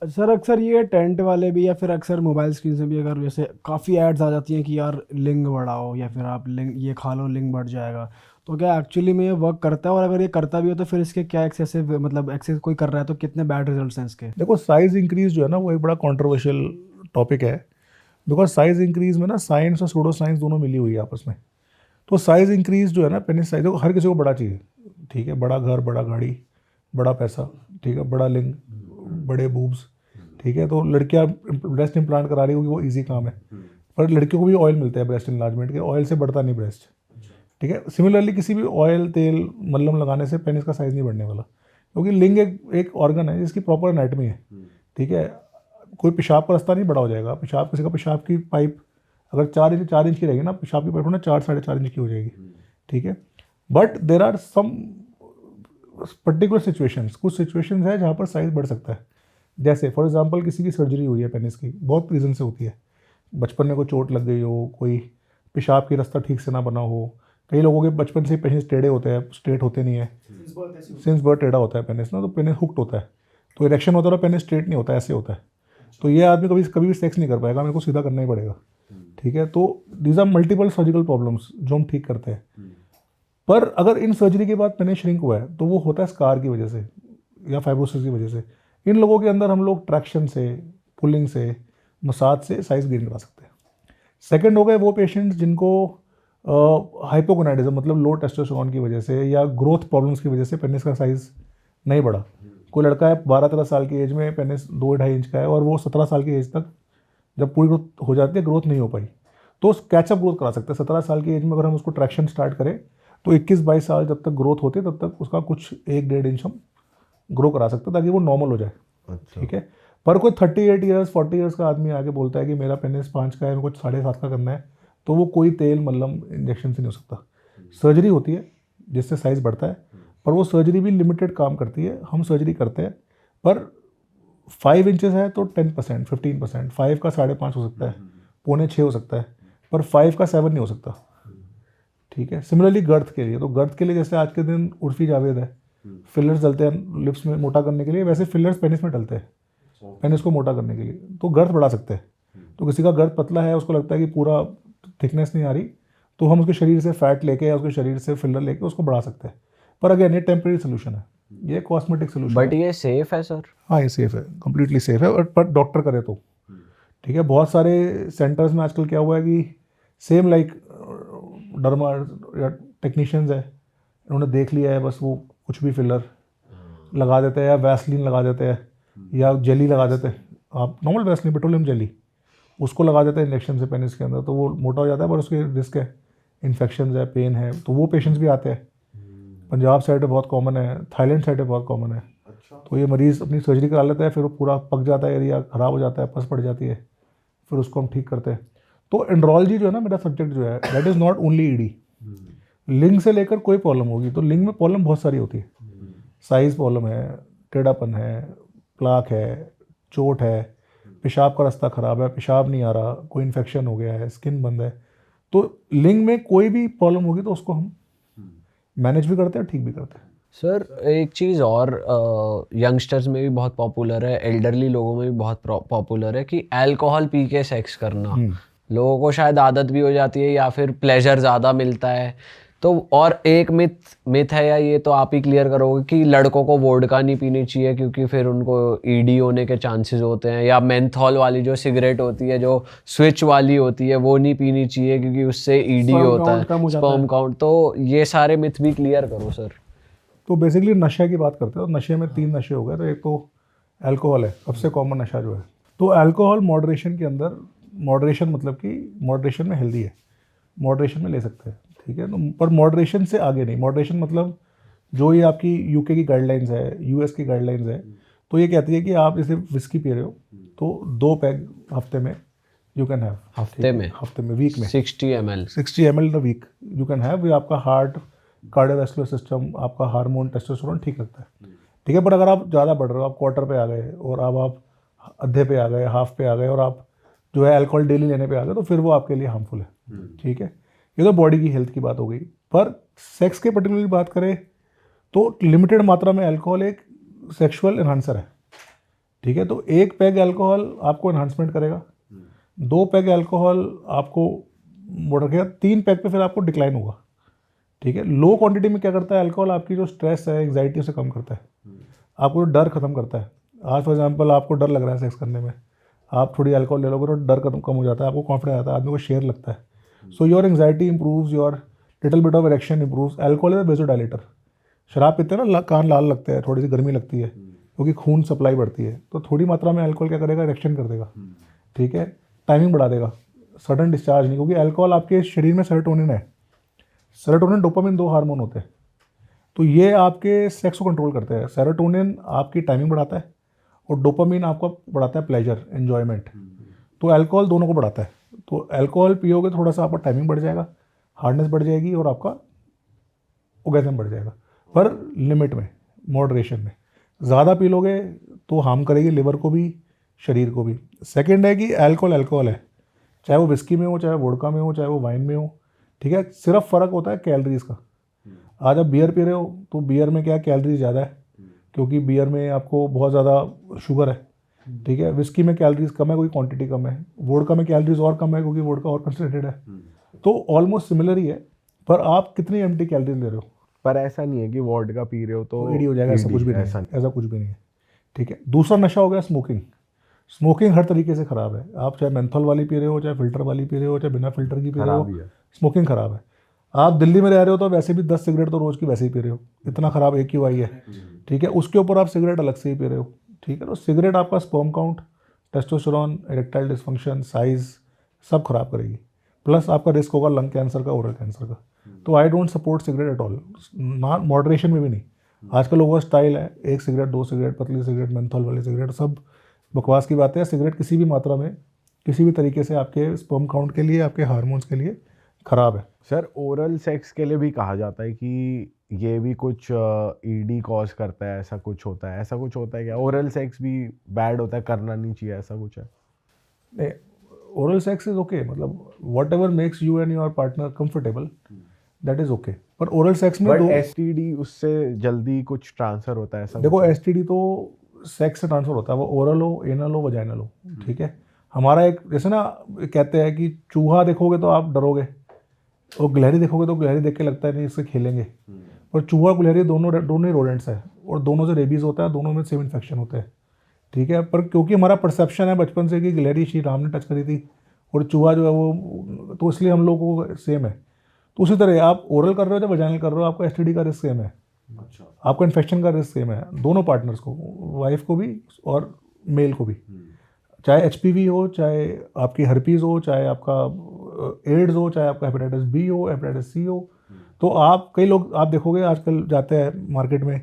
Sir अक्सर ये tent वाले भी या फिर अक्सर मोबाइल स्क्रीन से भी अगर जैसे काफ़ी एड्स आ जाती हैं कि यार लिंग बढ़ाओ या फिर आप लिंग ये खा लो लिंग बढ़ जाएगा, तो क्या एक्चुअली में ये वर्क करता है? और अगर ये करता भी हो तो फिर इसके क्या एक्सेसिव मतलब एक्सेस कोई कर रहा है तो कितने बैड रिजल्ट्स हैं इसके? देखो, साइज इंक्रीज जो है ना वो एक बड़ा कंट्रोवर्शियल टॉपिक है। बिकॉज साइज इंक्रीज में ना साइंस और सूडो साइंस दोनों मिली हुई है आपस में। तो साइज इंक्रीज जो है ना, पेनिस साइज, देखो हर किसी को बड़ा चाहिए, ठीक है, बड़ा घर, बड़ा गाड़ी, बड़ा पैसा, ठीक है, बड़ा लिंग, बड़े बूब्स, ठीक है। तो लड़कियां ब्रेस्ट इम्प्लांट करा रही होगी, वो इजी काम है। पर लड़कियों को भी ऑयल मिलते हैं ब्रेस्ट इन्लार्जमेंट के, ऑयल से बढ़ता नहीं ब्रेस्ट, ठीक है। सिमिलरली किसी भी ऑयल तेल मल्लम लगाने से पेनिस का साइज़ नहीं बढ़ने वाला, क्योंकि लिंग एक ऑर्गन है जिसकी प्रॉपर एनाटमी है, ठीक है। कोई पेशाब का रास्ता नहीं बड़ा हो जाएगा। पेशाब, किसी का पेशाब की पाइप अगर 4 इंच की रहेगी ना, पेशाब की पाइप ना 4 साढ़े 4 इंच की हो जाएगी, ठीक है। But there are some particular situations, कुछ सिचुएशंस है जहाँ पर साइज़ बढ़ सकता है। जैसे फॉर एग्जांपल किसी की सर्जरी हुई है पेनिस की, बहुत रीज़न से होती है। बचपन में कोई चोट लग गई हो, कोई पेशाब की रास्ता ठीक से ना बना हो, कई लोगों के बचपन से पेनिस टेढ़े होते हैं, स्ट्रेट होते नहीं है। सिंस बर्थ टेढ़ा होता है पेनिस ना, तो पेनिस हुक्ड होता है, तो इरेक्शन होता है और पेनिस स्ट्रेट नहीं होता, ऐसे होता है। तो ये आदमी कभी कभी भी सेक्स नहीं कर पाएगा, मेरे को सीधा करना ही पड़ेगा, ठीक है। तो these are multiple surgical problems जो हम ठीक करते हैं। पर अगर इन सर्जरी के बाद पेनिस श्रिंक हुआ है तो वो होता है स्कार की वजह से या फाइब्रोसिस की वजह से। इन लोगों के अंदर हम लोग ट्रैक्शन से, पुलिंग से, मसाज से साइज गेन करा सकते हैं। सेकंड हो गए वो पेशेंट्स जिनको हाइपोगोनाडिज्म मतलब लो टेस्टोस्टेरोन की वजह से या ग्रोथ प्रॉब्लम्स की वजह से पेनिस का साइज़ नहीं बढ़ा। कोई लड़का है 12-13 साल की एज में पेनिस 2-2.5 इंच का है और वो 17 साल की एज तक जब पूरी ग्रोथ हो जाती है, ग्रोथ नहीं हो पाई, तो कैचअप ग्रोथ करा सकते हैं। 17 साल की एज में अगर हम उसको ट्रैक्शन स्टार्ट करें तो 21-22 साल जब तक ग्रोथ होती है तब तक उसका कुछ 1-1.5 इंच हम ग्रो करा सकते हैं ताकि वो नॉर्मल हो जाए, ठीक है। पर कोई 38 ईयर्स 40 ईयर्स का आदमी आके बोलता है कि मेरा पेनिस 5 का है, मेरे को 7.5 का करना है, तो वो कोई तेल मल्लम इंजेक्शन से नहीं हो सकता। सर्जरी होती है जिससे साइज़ बढ़ता है, पर वो सर्जरी भी लिमिटेड काम करती है। हम सर्जरी करते हैं, पर 5 इंचेस है तो 10%, 15%, 5 का 5.5 हो सकता है, 5.25 हो सकता है, पर 5 का 7 नहीं हो सकता, ठीक है। सिमिलरली गर्थ के लिए, तो गर्थ के लिए जैसे आज के दिन उर्फी जावेद है, फिलर्स डलते हैं लिप्स में मोटा करने के लिए, वैसे फिलर्स पेनिस में डलते हैं पेनिस को मोटा करने के लिए, तो गर्थ बढ़ा सकते हैं। तो किसी का गर्थ पतला है, उसको लगता है कि पूरा थिकनेस नहीं आ रही, तो हम उसके शरीर से फैट लेके या उसके शरीर से फिलर लेके उसको बढ़ा सकते हैं। पर अगेन ये टेम्परेरी सोल्यूशन है, ये कॉस्मेटिक सोल्यूशन बट है। ये सेफ है सर? हाँ, ये सेफ है, कम्प्लीटली सेफ है, पर डॉक्टर करे तो, ठीक है। बहुत सारे सेंटर्स में आजकल क्या हुआ है कि सेम लाइक डर्मा या टेक्नीशियंस है, उन्होंने देख लिया है, बस वो कुछ भी फिलर लगा देते हैं या वैसलीन लगा देते हैं या जेली लगा देते हैं। आप नॉर्मल वैसलीन, पेट्रोलियम जेली, उसको लगा देते हैं इंजेक्शन से पेनिस के अंदर, तो वो मोटा हो जाता है, पर उसके रिस्क है, इन्फेक्शन है, पेन है, तो वो पेशेंट्स भी आते हैं। पंजाब साइड पे बहुत कॉमन है, थाईलैंड साइड पे बहुत कॉमन है। तो ये मरीज़ अपनी सर्जरी करा लेता है, फिर वो पूरा पक जाता है एरिया, ख़राब हो जाता है, पस पड़ जाती है, फिर उसको हम ठीक करते हैं। तो एंड्रोलॉजी जो है ना, मेरा सब्जेक्ट जो है, that is not only ED. लिंग से लेकर कोई प्रॉब्लम होगी तो लिंग में प्रॉब्लम बहुत सारी होती है। साइज़ प्रॉब्लम है, टेढ़ापन है, प्लाक है, चोट है, पेशाब का रास्ता ख़राब है, पेशाब नहीं आ रहा, कोई इन्फेक्शन हो गया है, स्किन बंद है, तो लिंग में कोई भी प्रॉब्लम होगी तो उसको हम मैनेज भी करते हैं, ठीक भी करते हैं। सर एक चीज़ और, यंगस्टर्स में भी बहुत पॉपुलर है, एल्डरली लोगों में भी बहुत पॉपुलर है कि अल्कोहल पी के सेक्स करना। लोगों को शायद आदत भी हो जाती है या फिर प्लेजर ज़्यादा मिलता है। तो और एक मिथ है, या ये तो आप ही क्लियर करोगे, कि लड़कों को वोडका नहीं पीनी चाहिए क्योंकि फिर उनको ईडी होने के चांसेस होते हैं, या मेंथॉल वाली जो सिगरेट होती है जो स्विच वाली होती है वो नहीं पीनी चाहिए क्योंकि उससे ईडी होता है, स्पर्म काउंट। तो ये सारे मिथ भी क्लियर करो सर। तो बेसिकली नशे की बात करते हैं, तो नशे में 3 नशे हो गए। तो एक तो अल्कोहल है, सबसे कॉमन नशा जो है। तो अल्कोहल मॉडरेशन के अंदर, मॉडरेशन मतलब कि मॉडरेशन में हेल्दी है, मॉडरेशन में ले सकते हैं, ठीक है। तो पर मॉडरेशन से आगे नहीं। मॉडरेशन मतलब जो ये आपकी यूके की गाइडलाइंस है, यूएस की गाइडलाइंस है, तो ये कहती है कि आप जैसे विस्की पी रहे हो तो 2 पैग हफ्ते में यू कैन हैव, हफ्ते में वीक में 60 ml 60 ml the week you can have. ये आपका हार्ट, कार्डियोवैस्कुलर सिस्टम, आपका हार्मोन, टेस्टोस्टेरोन ठीक रखता है, ठीक है। बट अगर आप ज़्यादा बढ़ रहे हो, आप क्वार्टर पे आ गए और अब आप आधे पे आ गए, हाफ पे आ गए, और आप जो है अल्कोहल डेली लेने पे आ गए, तो फिर वो आपके लिए हार्मफुल है, ठीक है। ये तो बॉडी की हेल्थ की बात हो गई। पर सेक्स के पर्टिकुलरली बात करें तो लिमिटेड मात्रा में अल्कोहल एक सेक्सुअल एनहांसर है, ठीक है। तो 1 पैग अल्कोहल आपको एनहांसमेंट करेगा, 2 पैग अल्कोहल आपको वो रखेगा, 3 पैग पे फिर आपको डिक्लाइन होगा। ठीक है। लो क्वांटिटी में क्या करता है अल्कोहल, आपकी जो स्ट्रेस है, एंग्जाइटी उसे कम करता है, आपको जो डर खत्म करता है। आज फॉर एग्जांपल आपको डर लग रहा है सेक्स करने में, आप थोड़ी अल्कोहल ले लोगे तो डर कम हो जाता है, आपको कॉन्फिडेंस आता है, आदमी को शेयर लगता है। So your anxiety improves, your little bit of erection improves. Alcohol is a vasodilator. शराब पीते हैं ना, कान लाल लगते हैं, थोड़ी सी गर्मी लगती है क्योंकि खून सप्लाई बढ़ती है, तो थोड़ी मात्रा में अल्कोहल क्या करेगा, इरेक्शन कर देगा। ठीक है। टाइमिंग बढ़ा देगा, सडन डिस्चार्ज नहीं, क्योंकि अल्कोहल आपके शरीर में सेरोटोनिन है, सेरोटोनिन डोपामिन 2 हार्मोन होते हैं, तो ये आपके सेक्स को कंट्रोल करते हैं। सेरोटोनिन आपकी टाइमिंग बढ़ाता है और डोपामिन आपका बढ़ाता है प्लेजर, एन्जॉयमेंट। तो अल्कोहल दोनों को बढ़ाता है। तो अल्कोहल पियोगे थोड़ा सा आपका टाइमिंग बढ़ जाएगा, हार्डनेस बढ़ जाएगी और आपका ऑर्गेज़म बढ़ जाएगा, पर लिमिट में, मॉडरेशन में। ज़्यादा पी लोगे तो हार्म करेगी लिवर को भी, शरीर को भी। सेकेंड है कि अल्कोहल है, चाहे वो विस्की में हो, चाहे वोडका में हो, चाहे वो वाइन में हो। ठीक है। सिर्फ फ़र्क होता है कैलोरीज का। आज आप बियर पी रहे हो तो बियर में क्या कैलोरीज ज़्यादा है, क्योंकि बियर में आपको बहुत ज़्यादा शुगर है। ठीक है। विस्की में कैलोरीज कम है, कोई क्वांटिटी कम है। वोडका में कैलोरीज और कम है, क्योंकि वोडका और कंसनट्रेटेड है। तो ऑलमोस्ट सिमिलर ही है, पर आप कितनी एम्प्टी कैलोरीज ले रहे हो। पर ऐसा नहीं है कि वोडका पी रहे हो तो एडी हो जाएगा, ऐसा कुछ भी नहीं है, ऐसा कुछ भी नहीं है। ठीक है। दूसरा नशा हो गया स्मोकिंग। स्मोकिंग हर तरीके से ख़राब है। आप चाहे मेंथोल वाली पी रहे हो, चाहे फिल्टर वाली पी रहे हो, चाहे बिना फिल्टर की पी रहे हो, स्मोकिंग ख़राब है। आप दिल्ली में रह रहे हो तो वैसे भी 10 सिगरेट तो रोज़ की वैसे ही पी रहे हो, इतना ख़राब AQI है। ठीक है। उसके ऊपर आप सिगरेट अलग से ही पी रहे हो। ठीक है। तो सिगरेट आपका sperm count, testosterone, erectile dysfunction, size सब खराब करेगी। प्लस आपका रिस्क होगा लंग कैंसर का, ओरल कैंसर का। तो I don't support cigarette at all, ना मॉडरेशन में भी नहीं। आजकल लोगों का स्टाइल है 1 सिगरेट, 2 सिगरेट, पतली सिगरेट, मेंथोल वाली सिगरेट, सब बकवास की बातें हैं। सिगरेट किसी भी मात्रा में, किसी भी तरीके से आपके स्पर्म काउंट के लिए, आपके हार्मोन्स के लिए ख़राब है। सर ओरल सेक्स के लिए भी कहा जाता है कि ये भी कुछ ED कॉज करता है, ऐसा कुछ होता है, ऐसा कुछ होता है क्या? ओरल सेक्स भी बैड होता है, करना नहीं चाहिए, ऐसा कुछ है? नहीं, ओरल सेक्स इज ओके, मतलब what ever makes you and your partner comfortable, that is okay. पर ओरल सेक्स में बट STD उससे जल्दी कुछ ट्रांसफर होता है, ऐसा देखो, कुछ है? STD तो सेक्स से ट्रांसफर होता है, वो ओरल हो, एनल हो, वजाइनल हो। ठीक है। हमारा एक जैसे ना कहते हैं कि चूहा देखोगे तो आप डरोगे, और गिलहरी देखोगे तो गिलहरी देख के लगता है नहीं इससे खेलेंगे। पर चूहा गिलहरी दोनों ही रोडेंट्स है, और दोनों से रेबीज़ होता है, दोनों में सेम इन्फेक्शन होता है। ठीक है। पर क्योंकि हमारा परसेप्शन है बचपन से कि गिलहरी श्री राम ने टच करी थी और चूहा जो है वो, तो इसलिए हम लोग को सेम है। तो उसी तरह आप ओरल कर रहे हो या वजाइनल कर रहे हो, आपका STD का रिस्क सेम है। अच्छा। आपका इन्फेक्शन का रिस्क सेम है, दोनों पार्टनर्स को, वाइफ को भी और मेल को भी। चाहे HPV हो, चाहे आपकी हर्पीज़ हो, चाहे आपका एड्स हो, चाहे आपका हेपेटाइटिस B हो, हेपेटाइटिस C हो। तो आप, कई लोग आप देखोगे आजकल जाते हैं मार्केट में,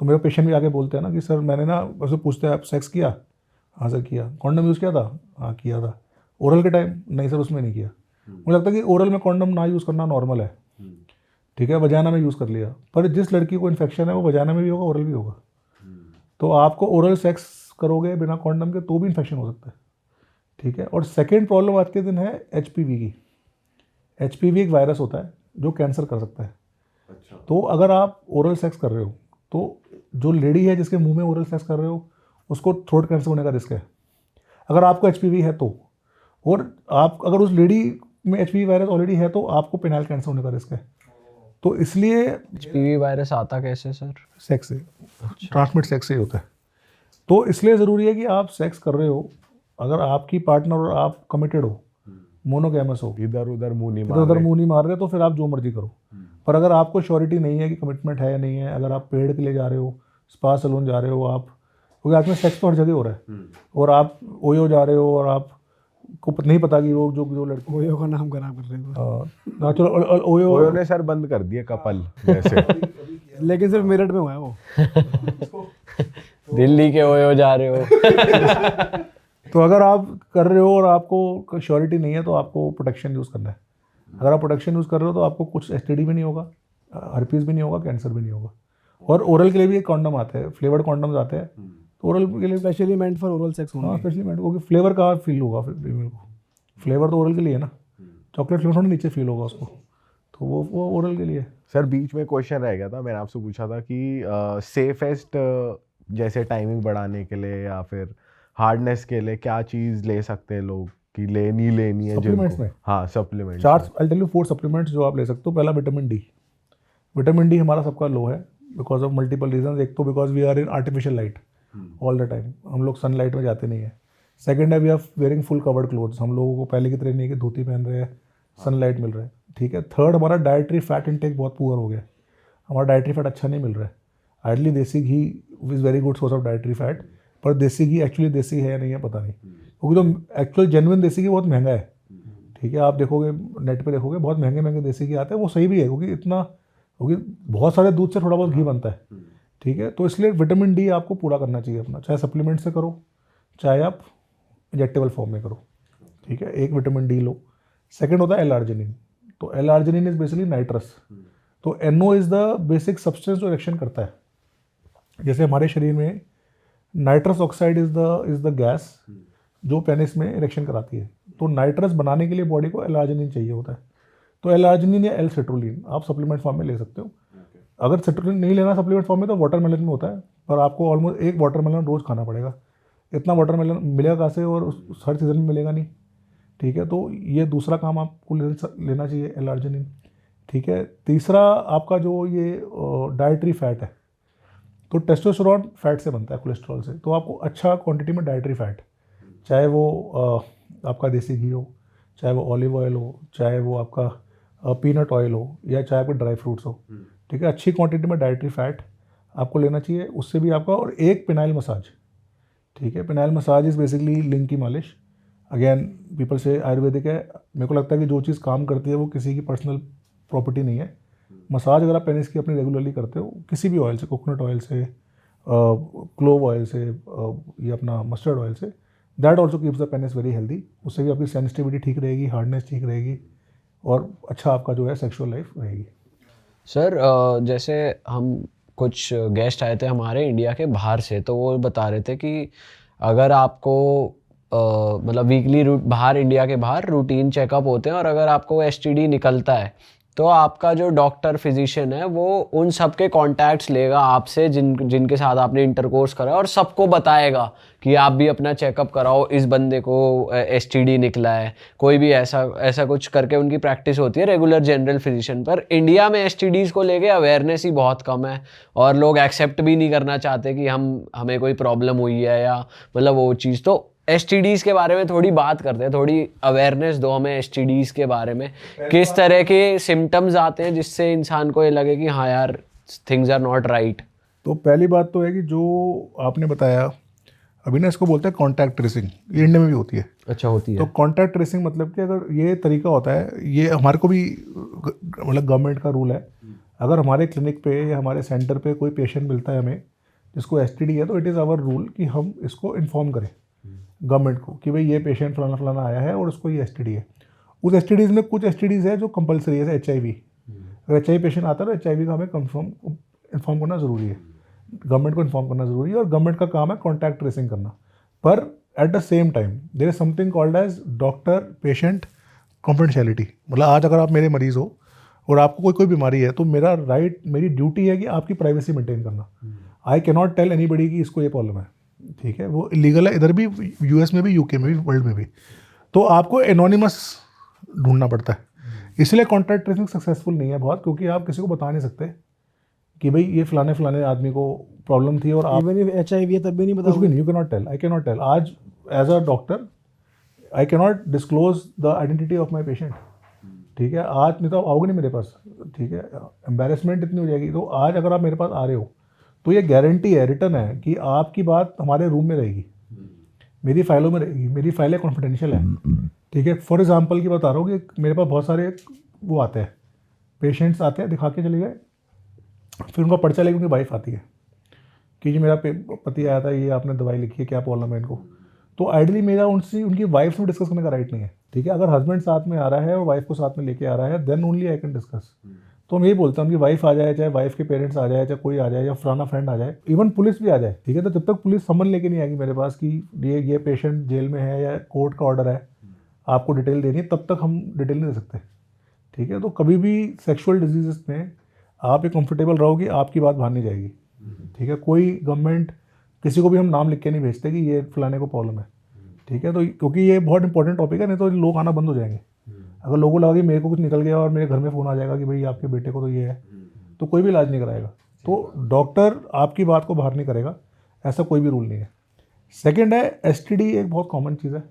तो मेरे पेशेंट भी आके बोलते हैं ना कि सर मैंने ना, उससे पूछते हैं आप सेक्स किया? हाँ सर किया। कॉन्डम यूज़ किया था? हाँ किया था। ओरल के टाइम? नहीं सर उसमें नहीं किया। मुझे लगता है कि ओरल में कॉन्डम ना यूज़ करना नॉर्मल है। ठीक है। वजाना में यूज़ कर लिया, पर जिस लड़की को इन्फेक्शन है वो वजाना में भी होगा, ओरल भी होगा। तो आपको ओरल सेक्स करोगे बिना कॉन्डम के तो भी इन्फेक्शन हो सकता है। ठीक है। और सेकेंड प्रॉब्लम आज के दिन है HPV की। HPV एक वायरस होता है जो कैंसर कर सकता है। अच्छा। तो अगर आप ओरल सेक्स कर रहे हो तो जो लेडी है जिसके मुंह में ओरल सेक्स कर रहे हो उसको थ्रोट कैंसर होने का रिस्क है, अगर आपको HPV है तो। और आप अगर उस लेडी में HPV वायरस ऑलरेडी है तो आपको पेनाइल कैंसर होने का रिस्क है। तो इसलिए HPV वायरस आता कैसे सर? सेक्स से, ट्रांसमिट सेक्स से ही होता है। तो इसलिए ज़रूरी है कि आप सेक्स कर रहे हो, अगर आपकी पार्टनर और आप कमिटेड हो, मोनोगैमस हो, इधर उधर मुंह नहीं मार रहे, तो फिर आप जो मर्जी करो। पर अगर आपको श्योरिटी नहीं है कि कमिटमेंट है या नहीं है, अगर आप पेड के लिए जा रहे हो, स्पा सैलून जा रहे हो आप, क्योंकि आज में सेक्स तो हर जगह हो रहा है, और आप ओयो जा रहे हो और आपको नहीं पता कि वो जो लड़की, ओयो का नाम खराब कर रहे हो। चलो ओयो ने सर बंद कर दिया कपल जैसे। लेकिन सिर्फ मेरठ में हुआ है वो। दिल्ली के ओयो जा रहे हो। तो अगर आप कर रहे हो और आपको श्योरिटी नहीं है तो आपको प्रोटेक्शन यूज़ करना है। अगर आप प्रोटेक्शन यूज़ कर रहे हो तो आपको कुछ STD भी नहीं होगा, हर्पीज़ भी नहीं होगा, कैंसर भी नहीं होगा। और ओरल के लिए भी एक कॉन्डम आते हैं, फ्लेवर्ड कॉन्डम्स आते हैं, तो ओरल के लिए specially meant for oral sex हाँ, स्पेशली मेंट, क्योंकि फ्लेवर कहाँ फील होगा फिर फीमेल को, फ्लेवर तो ओरल के लिए है ना, चॉकलेट फ्लेवर थोड़ा नीचे फील होगा उसको, तो वो ओरल के लिए। सर बीच में क्वेश्चन रह गया था, मैंने आपसे पूछा था कि सेफेस्ट जैसे टाइमिंग बढ़ाने के लिए या फिर हार्डनेस के लिए क्या चीज़ ले सकते हैं लोग कि लेनी है सप्लीमेंट्स जिनको? में हाँ, सप्लीमेंट्स चार आई टेल यू 4 सप्लीमेंट्स जो आप ले सकते हो। पहला विटामिन डी। विटामिन डी हमारा सबका लो है बिकॉज ऑफ मल्टीपल रीजन। एक तो because we are in artificial light all the time, हम लोग सनलाइट में जाते नहीं है। सेकेंड है we are wearing full covered clothes, हम लोगों को पहले की तरह नहीं है कि धोती पहन रहे हैं, सनलाइट मिल रहा है, ठीक है। थर्ड हमारा डाइटरी फैट इनटेक बहुत पुअर हो गया, हमारा डाइटरी फैट अच्छा नहीं मिल रहा है। Ideally desi ghee is very good source of dietary fat, पर देसी घी एक्चुअली देसी है या नहीं है पता नहीं, क्योंकि तो एक्चुअल जेन्युइन देसी घी बहुत महंगा है, ठीक है। आप देखोगे नेट पे देखोगे बहुत महंगे महंगे देसी घी आते हैं, वो सही भी है क्योंकि बहुत सारे दूध से थोड़ा बहुत घी बनता है, ठीक है। तो इसलिए विटामिन डी आपको पूरा करना चाहिए अपना, चाहे सप्लीमेंट से करो चाहे आप इंजेक्टेबल फॉर्म में करो, ठीक है। एक विटामिन डी लो। सेकंड होता है एल-आर्जिनिन। तो एल-आर्जिनिन इज बेसिकली नाइट्रस। तो NO is the basic substance जो इरेक्शन करता है। जैसे हमारे शरीर में nitrous oxide is the gas जो पेनिस में इरेक्शन कराती है। तो नाइट्रस बनाने के लिए बॉडी को एल-आर्जिनिन चाहिए होता है। तो एल-आर्जिनिन या एल-सिट्रुलिन आप सप्लीमेंट फॉर्म में ले सकते हो। अगर सिट्रुलिन नहीं लेना सप्लीमेंट फॉर्म में तो वाटरमेलन में होता है, पर आपको ऑलमोस्ट एक वाटरमेलन रोज़ खाना पड़ेगा। इतना वाटरमेलन मिलेगा कहाँ से, और हर सीज़न में मिलेगा नहीं, ठीक है। तो ये दूसरा काम आपको लेना चाहिए एल-आर्जिनिन, ठीक है। तीसरा आपका जो ये डाइटरी फैट है, तो टेस्टोस्टेरोन फैट से बनता है, कोलेस्ट्रॉल से। तो आपको अच्छा क्वांटिटी में डाइटरी फैट, चाहे वो आपका देसी घी हो, चाहे वो ऑलिव ऑयल हो, चाहे वो आपका पीनट ऑयल हो, या चाहे आपके ड्राई फ्रूट्स हो, ठीक है। अच्छी क्वांटिटी में डाइटरी फैट आपको लेना चाहिए, उससे भी आपका। और एक पिनाइल मसाज, ठीक है। पिनाइल मसाज इज़ बेसिकली लिंग की मालिश। अगेन पीपल से आयुर्वेदिक है, मेरे को लगता है कि जो चीज़ काम करती है वो किसी की पर्सनल प्रॉपर्टी नहीं है। मसाज अगर आप पेनिस की अपनी रेगुलरली करते हो किसी भी ऑयल से, कोकोनट ऑयल से, क्लोव ऑयल से, या अपना मस्टर्ड ऑयल से, that also keeps the penis very healthy. उससे भी आपकी सेंसिटिविटी ठीक रहेगी, हार्डनेस ठीक रहेगी, और अच्छा आपका जो है सेक्सुअल लाइफ रहेगी। सर जैसे हम कुछ गेस्ट आए थे हमारे इंडिया के बाहर से, तो वो बता रहे थे कि अगर आपको मतलब वीकली बाहर इंडिया के बाहर रूटीन चेकअप होते हैं, और अगर आपको STD निकलता है तो आपका जो डॉक्टर फिजिशियन है वो उन सब के कॉन्टैक्ट्स लेगा आपसे जिनके साथ आपने इंटरकोर्स करा, और सबको बताएगा कि आप भी अपना चेकअप कराओ, इस बंदे को STD निकला है, कोई भी ऐसा कुछ करके उनकी प्रैक्टिस होती है रेगुलर जनरल फिजिशियन। पर इंडिया में STDs को लेके अवेयरनेस ही बहुत कम है, और लोग एक्सेप्ट भी नहीं करना चाहते कि हमें कोई प्रॉब्लम हुई है, या मतलब वो चीज़। तो STDs के बारे में थोड़ी बात करते हैं, थोड़ी अवेयरनेस दो हमें STDs के बारे में, किस तरह के सिम्टम्स आते हैं जिससे इंसान को ये लगे कि हाँ यार थिंग्स आर नॉट राइट। तो पहली बात तो है कि जो आपने बताया अभी ना, इसको बोलते हैं कॉन्टैक्ट ट्रेसिंग, ये इंडिया में भी होती है। अच्छा, होती है। तो कॉन्टैक्ट ट्रेसिंग मतलब कि अगर ये तरीका होता है, ये हमारे को भी मतलब गवर्नमेंट का रूल है, अगर हमारे क्लिनिक पे या हमारे सेंटर पे कोई पेशेंट मिलता है हमें जिसको STD है, तो इट इज़ आवर रूल कि हम इसको इन्फॉर्म करें गवर्नमेंट को कि भाई ये पेशेंट फलाना फलाना आया है और उसको ये STD है। उस STDs में कुछ STDs है जो कंपलसरी है, जैसे HIV। अगर HIV पेशेंट आता है तो HIV का हमें इन्फॉर्म करना ज़रूरी है, गवर्नमेंट को इन्फॉर्म करना ज़रूरी है, और गवर्नमेंट का काम है कॉन्टैक्ट ट्रेसिंग करना। पर at the same time there is something called as doctor patient confidentiality. मतलब आज अगर आप मेरे मरीज़ हो और आपको कोई बीमारी है, तो मेरी ड्यूटी है कि आपकी प्राइवेसी मेंटेन करना। I can not tell anybody कि इसको ये प्रॉब्लम है, ठीक है। वो इलीगल है, इधर भी US में भी, UK में भी, वर्ल्ड में भी। तो आपको एनोनिमस ढूंढना पड़ता है, इसलिए कॉन्टैक्ट ट्रेसिंग सक्सेसफुल नहीं है बहुत, क्योंकि आप किसी को बता नहीं सकते कि भाई ये फलाने आदमी को प्रॉब्लम थी, और आप इवन इफ HIV है तब भी नहीं कुछ भी बताओगे? नहीं, you can not tell, I can not tell. आज as a doctor I can not disclose the identity of my patient, ठीक है। आज नहीं तो आप आओगे नहीं मेरे पास, ठीक है, एम्बेरसमेंट इतनी हो जाएगी। तो आज अगर आप मेरे पास आ रहे हो तो ये गारंटी है, रिटर्न है, कि आपकी बात हमारे रूम में रहेगी, मेरी फाइलों में रहेगी, मेरी फाइलें कॉन्फिडेंशियल है, ठीक है। फॉर एग्जांपल की बता रहा हूँ कि मेरे पास बहुत सारे वो आते हैं, पेशेंट्स आते हैं, दिखा के चले गए, फिर उनका पर्चा लेके उनकी वाइफ आती है कि जी मेरा पति आया था, ये आपने दवाई लिखी है, क्या प्रॉब्लम है इनको। तो आइडली मेरा उनकी वाइफ से डिस्कस करने का राइट नहीं है, ठीक है। अगर हस्बैंड साथ में आ रहा है और वाइफ को साथ में लेके आ रहा है, then only I can discuss. तो मैं यही बोलता हूँ, उनकी वाइफ आ जाए, चाहे वाइफ के पेरेंट्स आ जाए, चाहे कोई आ जाए, या फलाना फ्रेंड आ जाए, इवन पुलिस भी आ जाए, ठीक है। तो जब तक पुलिस समन लेके नहीं आएगी मेरे पास कि ये पेशेंट जेल में है या कोर्ट का ऑर्डर है, आपको डिटेल देनी है, तब तक हम डिटेल नहीं दे सकते, ठीक है। तो कभी भी सेक्सुअल डिजीज़ में आप ये कंफर्टेबल रहो कि आपकी बात बाहर नहीं जाएगी, ठीक है। कोई गवर्नमेंट किसी को भी हम नाम लिख के नहीं भेजते कि ये फलाने को प्रॉब्लम है, ठीक है। तो क्योंकि ये बहुत इंपॉर्टेंट टॉपिक है, नहीं तो लोग आना बंद हो जाएंगे। अगर लोगों को लगा कि मेरे को कुछ निकल गया और मेरे घर में फ़ोन आ जाएगा कि भाई आपके बेटे को तो ये है, तो कोई भी इलाज नहीं कराएगा। तो डॉक्टर आपकी बात को बाहर नहीं करेगा, ऐसा कोई भी रूल नहीं है। सेकेंड है एसटीडी, एक बहुत कॉमन चीज़ है।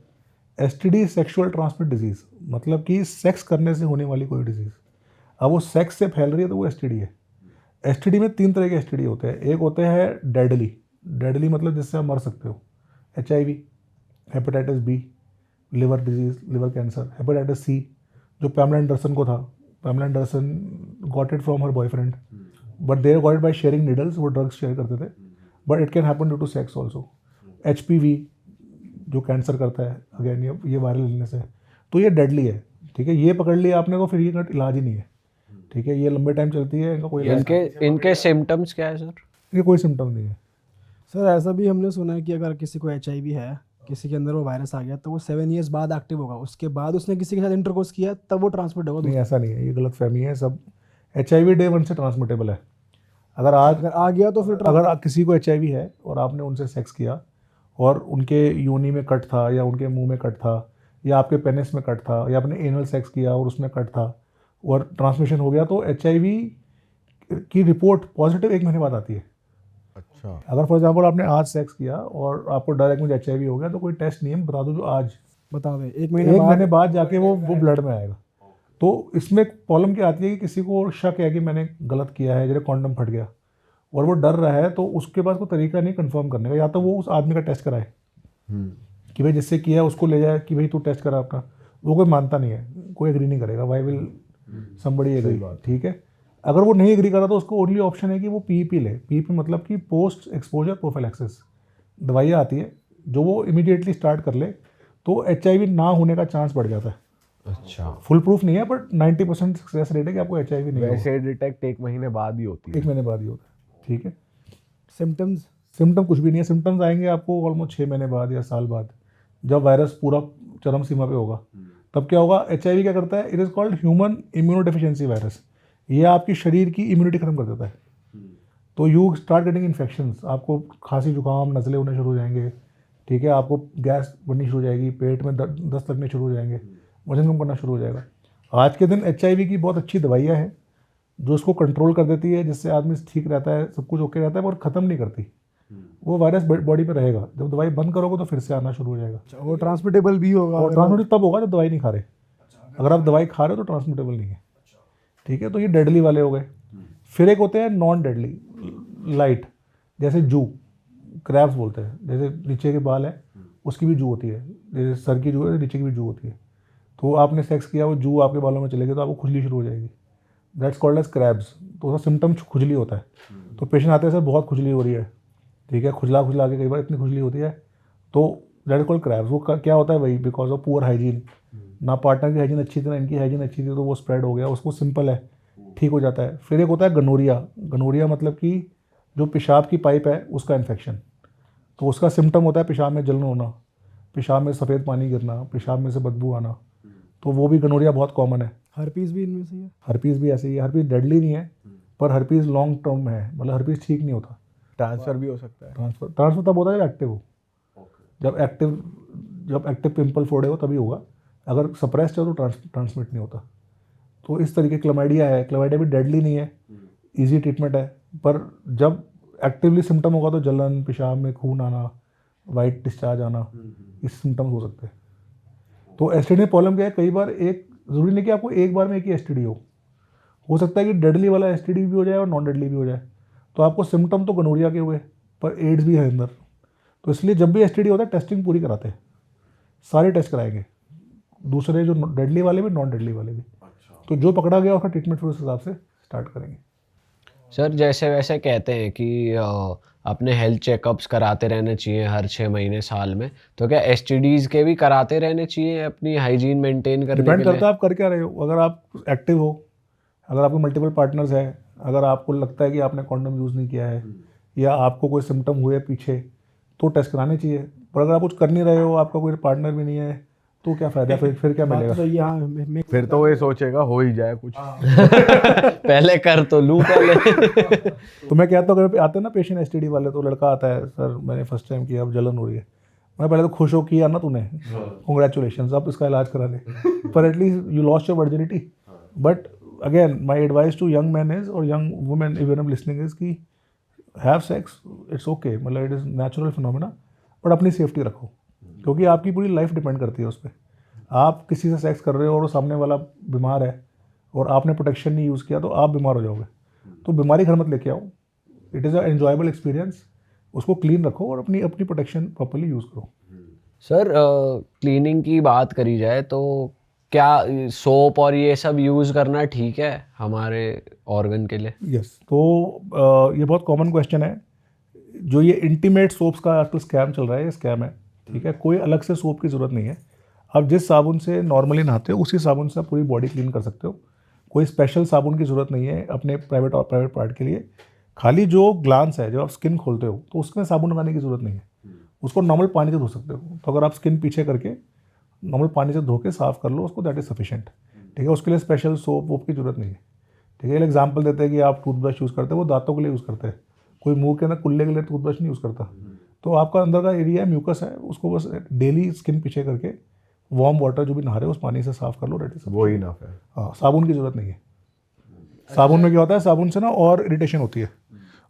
एसटीडी सेक्सुअल ट्रांसमिट डिजीज़, मतलब कि सेक्स करने से होने वाली कोई डिजीज़। अब वो सेक्स से फैल रही है तो वो एसटीडी है। एसटीडी में 3 तरह के एसटीडी होते हैं। एक होते हैं डेडली, डेडली मतलब जिससे आप मर सकते हो। HIV, hepatitis B, liver disease, liver cancer. Hepatitis C जो पैमला एंडरसन को था, Pamela Anderson got it from her boyfriend, but they got it by sharing needles, वो ड्रग्स शेयर करते थे, but it can happen due to sex also. HPV जो cancer करता है, again ये वायरल इलनेस है, तो ये डेडली है, ठीक है। ये पकड़ लिया आपने तो फिर ये इलाज ही नहीं है, ठीक है। ये लंबे टाइम चलती है, इनका कोई इनके सिम्टम्स क्या है सर? ये कोई सिम्टम नहीं है। सर ऐसा भी हमने सुना है कि अगर किसी को HIV है, किसी के अंदर वो वायरस आ गया, तो वो 7 ईयर्स बाद एक्टिव होगा, उसके बाद उसने किसी के साथ इंटरकोर्स किया तब वो ट्रांसमिट होगा। नहीं, ऐसा नहीं है, ये गलत फहमी है। सब HIV डे 1 से ट्रांसमिटेबल है। अगर आ गया तो फिर अगर किसी को HIV है और आपने उनसे सेक्स किया और उनके योनि में कट था या उनके मुंह में कट था या आपके पेनिस में कट था या आपने एनल सेक्स किया और उसमें कट था और ट्रांसमिशन हो गया, तो HIV की रिपोर्ट पॉजिटिव 1 महीने बाद आती है। अच्छा, अगर फॉर एग्जाम्पल आपने आज सेक्स किया और आपको डायरेक्ट मुझे HIV हो गया, तो कोई टेस्ट नहीं है, बता दो जो आज बता दें 1 एक महीने महीने बाद जाके वो ब्लड में आएगा। तो इसमें प्रॉब्लम क्या आती है कि किसी को शक है कि मैंने गलत किया है, जैसे कॉन्डम फट गया और वो डर रहा है, तो उसके पास कोई तरीका नहीं कंफर्म करने का। या तो वो उस आदमी का टेस्ट कराए कि भाई जिससे किया है उसको ले जाए कि भाई तू टेस्ट करा अपना, वो कोई मानता नहीं है, कोई एग्री नहीं करेगा। वाई विल समबडी एग्री, ठीक है। अगर वो नहीं एग्री करा तो उसको ओनली ऑप्शन है कि वो PEP ले। PEP मतलब कि पोस्ट एक्सपोजर प्रोफिलैक्सिस दवाइयाँ आती है, जो वो इमीडिएटली स्टार्ट कर ले तो HIV ना होने का चांस बढ़ जाता है। अच्छा, फुल प्रूफ नहीं है, बट 90% सक्सेस रेट है कि आपको HIV नहीं होगा। वैसे डिटेक्ट 1 महीने बाद ही होती है। 1 महीने बाद ही होता है, ठीक है। सिम्टम्स कुछ भी नहीं है। सिम्टम्स आएंगे आपको ऑलमोस्ट 6 महीने बाद या साल बाद, जब वायरस पूरा चरम सीमा पे होगा। तब क्या होगा, HIV क्या करता है, it is called human immunodeficiency virus. ये आपकी शरीर की इम्यूनिटी खत्म कर देता है। तो यू स्टार्ट गेटिंग इन्फेक्शंस, आपको खांसी जुकाम नज़ले होने शुरू हो जाएंगे, ठीक है। आपको गैस बननी शुरू हो जाएगी, पेट में दस्त लगने शुरू हो जाएंगे, वजन कम करना शुरू हो जाएगा। आज के दिन HIV की बहुत अच्छी दवाइयाँ हैं जो उसको कंट्रोल कर देती है, जिससे आदमी ठीक रहता है, सब कुछ ओके रहता है, पर ख़त्म नहीं करती। वो वायरस बॉडी पे रहेगा। जब दवाई बंद करोगे तो फिर से आना शुरू हो जाएगा। वो ट्रांसमिटेबल भी होगा। और ट्रांसमिटेबल तब होगा जब दवाई नहीं खा रहे। अगर आप दवाई खा रहे हो तो ट्रांसमिटेबल नहीं है, ठीक है। तो ये डेडली वाले हो गए। फिर एक होते हैं नॉन डेडली, लाइट, जैसे जू, क्रैब्स बोलते हैं। जैसे नीचे के बाल है उसकी भी जू होती है, जैसे सर की जू है नीचे की भी जू होती है। तो आपने सेक्स किया, वो जू आपके बालों में चले गए तो आपको खुजली शुरू हो जाएगी। That's called as crabs. तो उसका सिम्टम खुजली होता है। तो पेशेंट आते हैं, सर बहुत खुजली हो रही है, ठीक है, खुजला के कई बार इतनी खुजली होती है, तो दैट इज कॉल्ड क्रैब्स। वो क्या होता है वही, बिकॉज ऑफ पुअर हाइजीन, ना पार्टनर की हाइजीन अच्छी थी ना इनकी हाइजीन अच्छी थी, तो वो स्प्रेड हो गया। उसको सिंपल है, ठीक हो जाता है। फिर एक होता है गनोरिया। गनोरिया मतलब कि जो पेशाब की पाइप है उसका इन्फेक्शन। तो उसका सिम्टम होता है पेशाब में जलन होना, पेशाब में सफ़ेद पानी गिरना, पेशाब में से बदबू आना। तो वो भी गनोरिया बहुत कॉमन है। हर्पीस भी इनमें से है। हर्पीस भी ऐसे ही है। हर्पीस डेडली नहीं है, पर हर्पीस लॉन्ग टर्म है, मतलब हर्पीस ठीक नहीं होता। ट्रांसफर भी हो सकता है। ट्रांसफर तब होता है जब एक्टिव हो। जब एक्टिव पिंपल फोड़े हो तभी होगा। अगर सप्रेस्ड है तो ट्रांसमिट नहीं होता। तो इस तरीके क्लमाइडिया है। क्लमाइडिया भी डेडली नहीं है, इजी ट्रीटमेंट है, पर जब एक्टिवली सिम्टम होगा तो जलन, पेशाब में खून आना, वाइट डिस्चार्ज आना, इस सिम्टम्स हो सकते हैं। तो एसटीडी प्रॉब्लम क्या है, कई बार एक ज़रूरी नहीं कि आपको एक बार में एक ही एसटीडी हो सकता है कि डेडली वाला एसटीडी भी हो जाए और नॉन डेडली भी हो जाए। तो आपको सिम्टम तो गनोरिया के हुए, पर एड्स भी है अंदर। तो इसलिए जब भी एसटीडी होता है टेस्टिंग पूरी कराते हैं, सारे टेस्ट कराएंगे, दूसरे जो डेडली वाले भी, नॉन डेडली वाले भी। तो जो पकड़ा गया उसका ट्रीटमेंट फिर उस हिसाब से स्टार्ट करेंगे। सर जैसे वैसे कहते हैं कि अपने हेल्थ चेकअप्स कराते रहने चाहिए हर 6 महीने साल में, तो क्या एसटीडीज़ के भी कराते रहने चाहिए अपनी हाइजीन मेंटेन करने के लिए? डिपेंड करता है आप कर क्या रहे हो। अगर आप एक्टिव हो, अगर आपको मल्टीपल पार्टनर्स है, अगर आपको लगता है कि आपने कॉन्डम यूज़ नहीं किया है या आपको कोई सिम्टम हुए पीछे, तो टेस्ट कराने चाहिए। पर अगर आप कुछ कर नहीं रहे हो, आपका कोई पार्टनर भी नहीं है, तो क्या फ़ायदा, फिर क्या बात मिलेगा? तो यहाँ फिर तो वो ये सोचेगा हो ही जाए कुछ। पहले कर तो लूँ पहले। तो मैं कहता हूँ, अगर आते हैं ना पेशेंट एसटीडी वाले, तो लड़का आता है, सर मैंने फर्स्ट टाइम किया, अब जलन हो रही है। मैं पहले तो खुश हो किया ना तूने, कॉन्ग्रेचुलेशन, अब इसका इलाज करा ले, पर at least you lost your virginity. But again my advice to young man is, और young women even am listening is, कि हैव सेक्स, इट्स ओके, मतलब it is natural phenomena, but अपनी सेफ्टी रखो, क्योंकि आपकी पूरी लाइफ डिपेंड करती है उस पर। आप किसी से सेक्स कर रहे हो और वो सामने वाला बीमार है और आपने प्रोटेक्शन नहीं यूज़ किया, तो आप बीमार हो जाओगे। तो बीमारी घर मत लेके आओ, it is a enjoyable experience, उसको क्लीन रखो और अपनी अपनी प्रोटेक्शन प्रॉपर्ली यूज़ करो। सर क्लीनिंग की बात करी जाए तो क्या सोप और ये सब यूज़ करना ठीक है हमारे ऑर्गन के लिए? यस, तो ये बहुत कॉमन क्वेश्चन है। जो ये इंटीमेट सोप्स का आजकल स्कैम चल रहा है, ये स्कैम है, ठीक है। कोई अलग से सोप की ज़रूरत नहीं है। आप जिस साबुन से नॉर्मली नहाते हो उसी साबुन से आप पूरी बॉडी क्लीन कर सकते हो। कोई स्पेशल साबुन की ज़रूरत नहीं है अपने प्राइवेट पार्ट के लिए। खाली जो ग्लांस है, जब आप स्किन खोलते हो तो उसमें साबुन लगाने की ज़रूरत नहीं है, उसको नॉर्मल पानी से धो सकते हो। तो अगर आप स्किन पीछे करके नॉर्मल पानी से धो के साफ़ कर लो उसको, दैट इज़ सफिशिएंट, ठीक है। उसके लिए स्पेशल सोप वोप की ज़रूरत नहीं है, ठीक है। एक एग्जाम्पल देते हैं कि आप टूथब्रश यूज़ करते हो, वो दांतों के लिए यूज़ करते हैं, कोई मुंह के अंदर कुल्ले के लिए टूथब्रश नहीं यूज़ करता। तो आपका अंदर का एरिया है, म्यूकस है, उसको बस डेली स्किन पीछे करके वार्म वाटर जो भी नहा रहे हो उस पानी से साफ़ कर लो, दैट इज वो ही ना है। हाँ, साबुन की ज़रूरत नहीं है। साबुन में क्या होता है, साबुन से ना और इरिटेशन होती है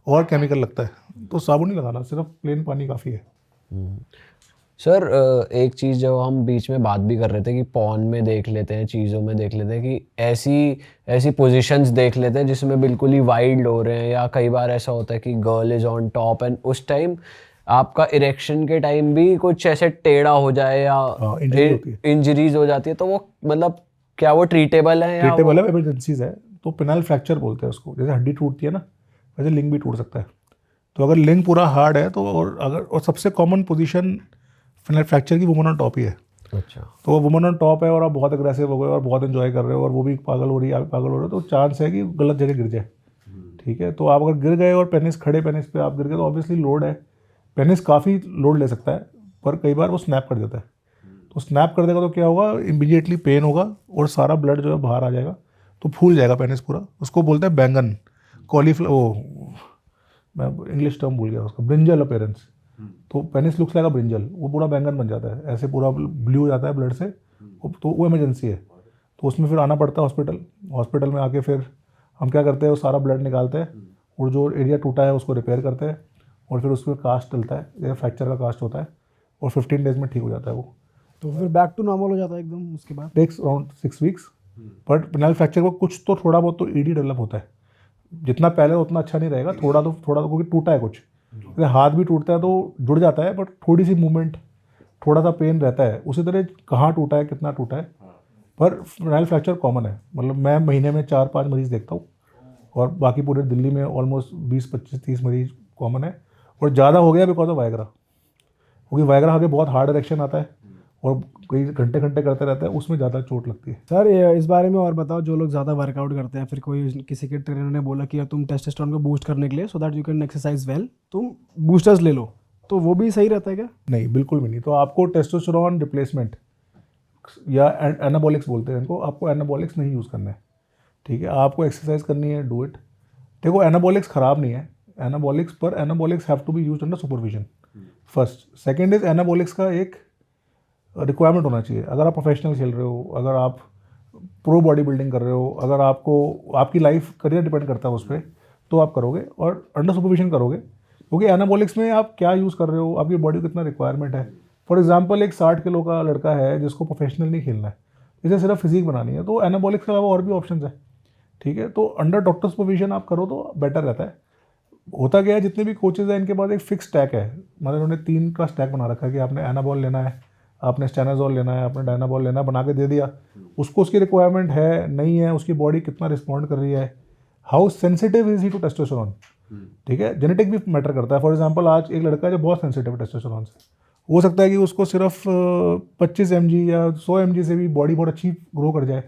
और केमिकल लगता है, तो साबुन नहीं लगाना, सिर्फ प्लेन पानी काफ़ी है। सर एक चीज़ जो हम बीच में बात भी कर रहे थे कि पॉर्न में देख लेते हैं, चीज़ों में देख लेते हैं कि ऐसी पोजीशंस देख लेते हैं जिसमें बिल्कुल ही वाइल्ड हो रहे हैं, या कई बार ऐसा होता है कि girl is on top and उस टाइम आपका इरेक्शन के टाइम भी कुछ ऐसे टेढ़ा हो जाए या injury होती है। इंजरीज हो जाती है, तो वो मतलब क्या वो ट्रीटेबल है या ट्रीटेबल है, एमरजेंसीज है, तो पेनाइल फ्रैक्चर बोलते हैं उसको। जैसे हड्डी टूटती है ना, वैसे लिंग भी टूट सकता है। तो अगर लिंग पूरा हार्ड है तो, और सबसे कॉमन पोजीशन पेनाइल फ्रैक्चर की वुमन ऑन टॉप ही है। अच्छा, तो वो वुमन ऑन टॉप है और आप बहुत अग्रेसिव हो गए और बहुत एंजॉय कर रहे हो और वो भी पागल हो रही है, आप पागल हो रहे हो, तो चांस है कि गलत जगह गिर जाए, ठीक है। तो आप अगर गिर गए और पेनिस खड़े पेनिस पे आप गिर गए तो ऑब्वियसली लोड है, पेनिस काफ़ी लोड ले सकता है, पर कई बार वो स्नैप कर देता है। तो स्नैप कर देगा तो क्या होगा, इमीडिएटली पेन होगा और सारा ब्लड जो है बाहर आ जाएगा, तो फूल जाएगा पेनिस पूरा। उसको बोलते हैं बैंगन, मैं इंग्लिश टर्म भूल गया उसका, ब्रिंजल अपीयरेंस। तो पेनिस लुक्स लाइक अ ब्रिंजल, वो पूरा बैंगन बन जाता है, ऐसे पूरा ब्लू हो जाता है ब्लड से, तो वो इमरजेंसी है। तो उसमें फिर आना पड़ता है हॉस्पिटल में आके फिर हम क्या करते हैं, वो सारा ब्लड निकालते हैं और जो एरिया टूटा है उसको रिपेयर करते हैं और फिर उसमें कास्ट डलता है, जैसे फ्रैक्चर का कास्ट होता है, और 15 डेज में ठीक हो जाता है वो। तो फिर बैक टू नॉर्मल हो जाता है एकदम उसके बाद? Takes around 6 weeks. But penile fracture को कुछ तो थोड़ा बहुत तो ईडी डेवलप होता है, जितना पहले उतना अच्छा नहीं रहेगा, थोड़ा तो क्योंकि टूटा है कुछ, जैसे हाथ भी टूटता है तो जुड़ जाता है, बट थोड़ी सी मूवमेंट, थोड़ा सा पेन रहता है। उसी तरह कहाँ टूटा है, कितना टूटा है, पर पेनाइल फ्रैक्चर कॉमन है। मतलब मैं महीने में 4-5 मरीज़ देखता हूँ और बाकी पूरे दिल्ली में ऑलमोस्ट 20-25-30 मरीज़ कॉमन है। और ज़्यादा हो गया बिकॉज ऑफ वायग्रा, क्योंकि वायग्रा आगे बहुत हार्ड इरेक्शन आता है और कई घंटे करते रहते हैं, उसमें ज़्यादा चोट लगती है। सर इस बारे में और बताओ, जो लोग ज़्यादा वर्कआउट करते हैं, फिर कोई किसी के ट्रेनर ने बोला कि यार तुम टेस्टोस्टेरोन को बूस्ट करने के लिए so that you can exercise well, तुम बूस्टर्स ले लो, तो वो भी सही रहता है क्या? नहीं, बिल्कुल भी नहीं। तो आपको टेस्टोस्टेरोन रिप्लेसमेंट या एनाबॉलिक्स बोलते हैं इनको, आपको एनाबॉलिक्स नहीं यूज़ करना है, ठीक है। आपको एक्सरसाइज करनी है, डू इट। देखो एनाबॉलिक्स ख़राब नहीं है, एनाबॉलिक्स, पर anabolics have to be used under supervision first. Second is anabolics का एक रिक्वायरमेंट होना चाहिए। अगर आप प्रोफेशनल खेल रहे हो, अगर आप प्रो बॉडी बिल्डिंग कर रहे हो, अगर आपकी लाइफ करियर डिपेंड करता है उस पर, तो आप करोगे और अंडर सुपरविजन करोगे, क्योंकि एनाबॉलिक्स में आप क्या यूज़ कर रहे हो, आपकी बॉडी को कितना रिक्वायरमेंट है। फॉर एग्जाम्पल एक 60 किलो का लड़का है जिसको प्रोफेशनल नहीं खेलना है, इसे सिर्फ फिजिक बनानी है, तो एनाबॉलिक्स के अलावा और भी ऑप्शन है, ठीक है। तो अंडर डॉक्टर सुपरविजन आप करो तो बेटर रहता है। होता क्या है, जितने भी कोचेज हैं इनके पास एक फिक्स स्टैक है, मतलब उन्होंने 3 का स्टैक बना रखा है कि आपने एनाबॉल लेना है, आपने स्टेनाजोल लेना है, आपने डायनाबॉल लेना है, बना के दे दिया। उसको उसकी रिक्वायरमेंट है नहीं है, उसकी बॉडी कितना रिस्पॉन्ड कर रही है, how sensitive is he to testosterone, ठीक है। जेनेटिक भी मैटर करता है। फॉर एग्जांपल आज एक लड़का है जो बहुत सेंसिटिव है टेस्टोस्टेरोन से, हो सकता है कि उसको सिर्फ 25 mg या 100 mg से भी बॉडी बहुत अच्छी ग्रो कर जाए,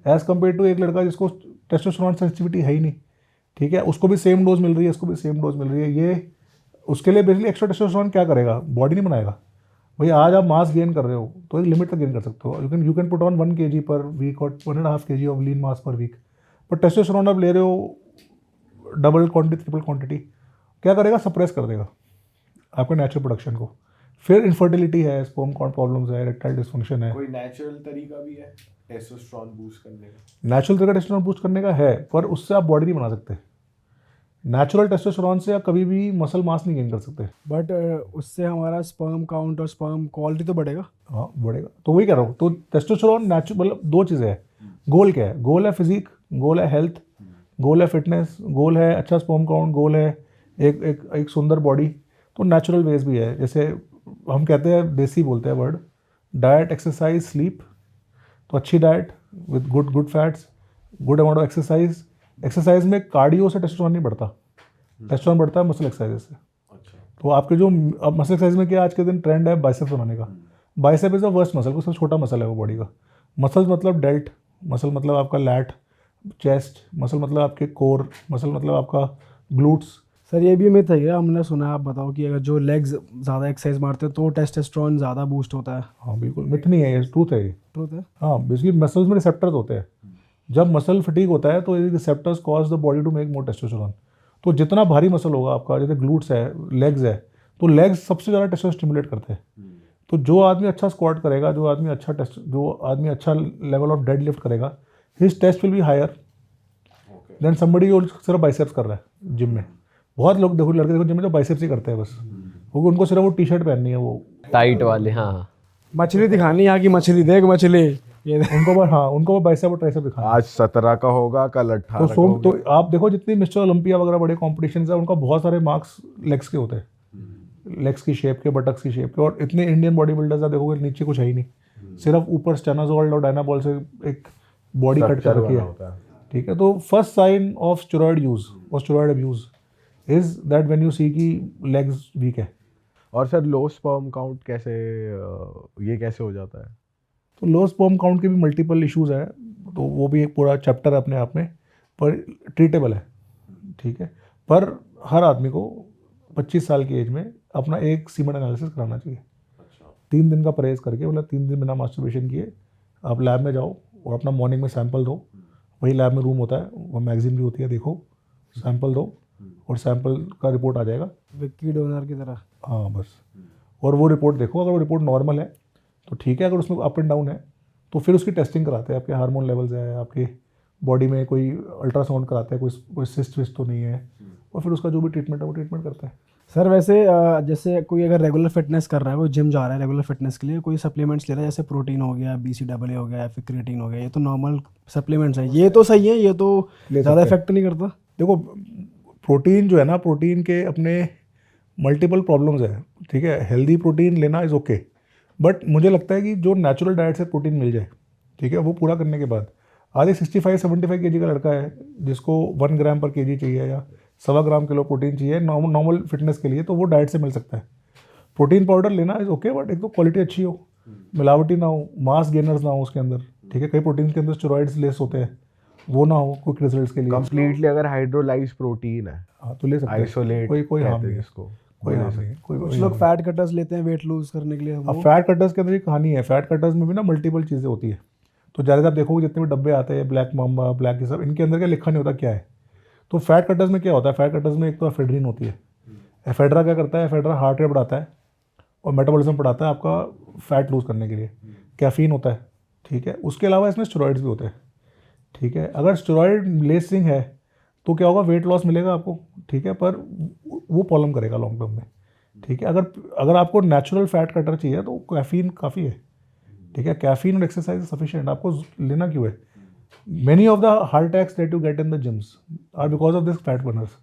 एज़ कम्पेयर टू एक लड़का जिसको टेस्टोस्टेरोन सेंसिटिविटी है ही नहीं, ठीक है। उसको भी सेम डोज मिल रही है, इसको भी सेम डोज मिल रही है। ये उसके लिए बेसिकली एक्स्ट्रा टेस्टोस्टेरोन क्या करेगा, बॉडी नहीं बनाएगा, भाई आज आप मास गेन कर रहे हो तो एक लिमिट तक गेन कर सकते हो, you can put on 1 kg per week और 1.5 kg ऑफ लीन मास पर वीक। पर टेस्टोस्टेरोन आप ले रहे हो डबल क्वांटिटी ट्रिपल क्वांटिटी, क्या करेगा, सप्रेस कर देगा आपके नेचुरल प्रोडक्शन को। फिर इनफर्टिलिटी है, स्पर्म काउंट प्रॉब्लम्स है, इरेक्टाइल डिस्फंक्शन है। कोई नेचुरल तरीका भी है टेस्टोस्टेरोन बूस्ट करने का? नेचुरल तरीका टेस्टोस्टेरोन बूस्ट करने का है, पर उससे आप बॉडी नहीं बना सकते। नेचुरल टेस्टोस्टेरोन से आप कभी भी मसल मास नहीं गेन कर सकते। बट उससे हमारा स्पर्म काउंट और स्पर्म क्वालिटी तो बढ़ेगा। हाँ बढ़ेगा, तो वही कह रहा हूँ। तो टेस्टोस्टेरोन नेचुरल, मतलब दो चीज़ें हैं। गोल क्या है? गोल है फिजिक, गोल है हेल्थ, गोल है फिटनेस, गोल है अच्छा स्पर्म काउंट, गोल है एक एक एक सुंदर बॉडी। तो नेचुरल वेज भी है, जैसे हम कहते हैं, देसी बोलते हैं वर्ड, डाइट एक्सरसाइज स्लीप। तो अच्छी diet with good fats, good amount of exercise. Exercise में कार्डियो से टेस्टोस्टेरोन नहीं बढ़ता, टेस्टोस्टेरोन बढ़ता है मसल एक्सरसाइज से। अच्छा। तो आपके जो अब मसल एक्सरसाइज में क्या आज के दिन ट्रेंड है, बाइसेप्स बनाने का। Bicep is the worst muscle, सबसे छोटा मसल है वो बॉडी का। मसल मतलब डेल्ट, मसल मतलब आपका लैट, चेस्ट, मसल मतलब आपके कोर, मसल मतलब आपका ग्लूट्स। सर ये भी मिथ है क्या? हमने सुना है, आप बताओ कि अगर जो लेग्स ज़्यादा एक्सरसाइज मारते हैं तो टेस्टोस्टेरोन ज़्यादा बूस्ट होता है। हाँ बिल्कुल, मिथ नहीं है ये, ट्रूथ है ये। ट्रूथ है। हाँ बेसिकली मसल्स में रिसेप्टर्स होते हैं। जब मसल फटीग होता है तो ये receptors cause the body to make more testosterone. तो जितना भारी मसल होगा आपका, जैसे ग्लूट्स है, लेग्स है, तो लेग्स सबसे ज़्यादा टेस्टोस्टेरोन स्टिमुलेट करते हैं। तो जो आदमी अच्छा स्क्वाट करेगा, जो आदमी अच्छा लेवल ऑफ डेड लिफ्ट करेगा, his test will be higher than somebody जो सिर्फ बाइसेप्स कर रहा है जिम में। बहुत लोग देखो, लड़के देखो जिम में जो बाइसेप्स ही करते हैं बस, क्योंकि उनको सिर्फ वो टी शर्ट पहननी है, वो टाइट वाले, हाँ। मछली दिखानी, यहाँ की मछली देख, मछली ये देख। उनको बस, हाँ उनको बाइसेप और ट्राइसेप दिखाना। आज 17 का होगा, कल 18 तो का होगा। तो आप देखो जितनी मिस्टर ओलंपिया वगैरह बड़े कॉम्पिटिशन है, उनका बहुत सारे मार्क्स लेग्स के होते हैं, लेग्स की शेप के, बटक्स की शेप के। और इतने इंडियन बॉडी बिल्डर्स आप देखोगे नीचे कुछ है ही नहीं, सिर्फ ऊपर स्टेनाजोल और डायनाबॉल से एक बॉडी कट कर Structure रखी बना है। होता है। ठीक है, तो first sign of steroid use और steroid abuse is that when you see की लेग्स वीक है। और सर लो स्पर्म काउंट कैसे, ये कैसे हो जाता है? तो लो स्पर्म काउंट के भी मल्टीपल इश्यूज है, तो वो भी एक पूरा चैप्टर है अपने आप में, पर ट्रीटेबल है। ठीक है, पर हर आदमी को 25 साल की एज में अपना एक सीमेंट एनालिसिस कराना चाहिए। 3 दिन का परहेज करके, मतलब 3 दिन बिना मास्टरबेशन किए आप लैब में जाओ और अपना मॉर्निंग में सैंपल दो। वही लैब में रूम होता है, वो मैगजीन भी होती है, देखो सैंपल दो और सैंपल का रिपोर्ट आ जाएगा। विक्की डोनर की तरह। हाँ बस, और वो रिपोर्ट देखो, अगर वो रिपोर्ट नॉर्मल है तो ठीक है, अगर उसमें अप एंड डाउन है तो फिर उसकी टेस्टिंग कराते हैं, आपके हार्मोन लेवल्स है, आपके बॉडी में कोई अल्ट्रासाउंड कराते हैं, कोई सिस्ट विस्ट तो नहीं है, और फिर उसका जो भी ट्रीटमेंट है वो ट्रीटमेंट करता है। सर वैसे जैसे कोई अगर रेगुलर फिटनेस कर रहा है, वो जिम जा रहा है रेगुलर फिटनेस के लिए, कोई सप्लीमेंट्स ले रहा है, जैसे प्रोटीन हो गया, BCAA हो गया, या फिर क्रिएटिन हो गया, ये तो नॉर्मल सप्लीमेंट्स हैं, ये तो सही है, ये तो ज़्यादा इफेक्ट नहीं करता। देखो प्रोटीन जो है ना, प्रोटीन के अपने मल्टीपल प्रॉब्लम्स है। ठीक है, हेल्दी प्रोटीन लेना इज़ ओके, बट मुझे लगता है कि जो नेचुरल डाइट से प्रोटीन मिल जाए, ठीक है, वो पूरा करने के बाद आज एक 65-75 kg का लड़का है जिसको 1 ग्राम पर kg चाहिए या 1.25 ग्राम किलो प्रोटीन चाहिए नॉर्मल फिटनेस के लिए, तो वो डाइट से मिल सकता है। प्रोटीन पाउडर लेना इज़ ओके, बट एक तो क्वालिटी अच्छी हो, मिलावटी ना हो, मास गेनर्स ना हो उसके अंदर। ठीक है, कई प्रोटीन के अंदर स्टेरॉइड्स लेस होते हैं, वो ना हो क्विक रिजल्ट्स के लिए। कंप्लीटली अगर हाइड्रोलाइज प्रोटीन है, हाँ तो ले सकते हैं, आइसोलेट कोई हार्म नहीं है इसको, कोई हार्म नहीं है, कुछ लोग फैट कटर्स लेते हैं वेट लूज करने के लिए। अब फैट कटर्स के अंदर एक कहानी है, फैट कटर्स में भी ना मल्टीपल चीज़ें होती है। तो ज़्यादातर आप देखोगे जितने भी डब्बे आते हैं, ब्लैक माम्बा, ब्लैक ये सब, इनके अंदर क्या लिखा नहीं होता क्या है। तो फैट कटर्स में क्या होता है, फैट कटर्स में एक तो एफेड्रिन होती है। एफेड्रा क्या करता है, एफेड्रा हार्ट रेट बढ़ाता है और मेटाबॉलिज्म बढ़ाता है आपका फैट लूज करने के लिए। कैफीन होता है, ठीक है, उसके अलावा इसमें स्टेरॉइड्स भी होते हैं। ठीक है, अगर स्टेरॉइड लेसिंग है तो क्या होगा, वेट लॉस मिलेगा आपको, ठीक है, पर वो प्रॉब्लम करेगा लॉन्ग टर्म में। ठीक है, अगर आपको नेचुरल फैट कटर चाहिए तो कैफीन काफ़ी है। ठीक है, कैफीन और एक्सरसाइज सफिशिएंट, आपको लेना क्यों है। Many of the heart attacks that you get in the gyms are because of this fat burners.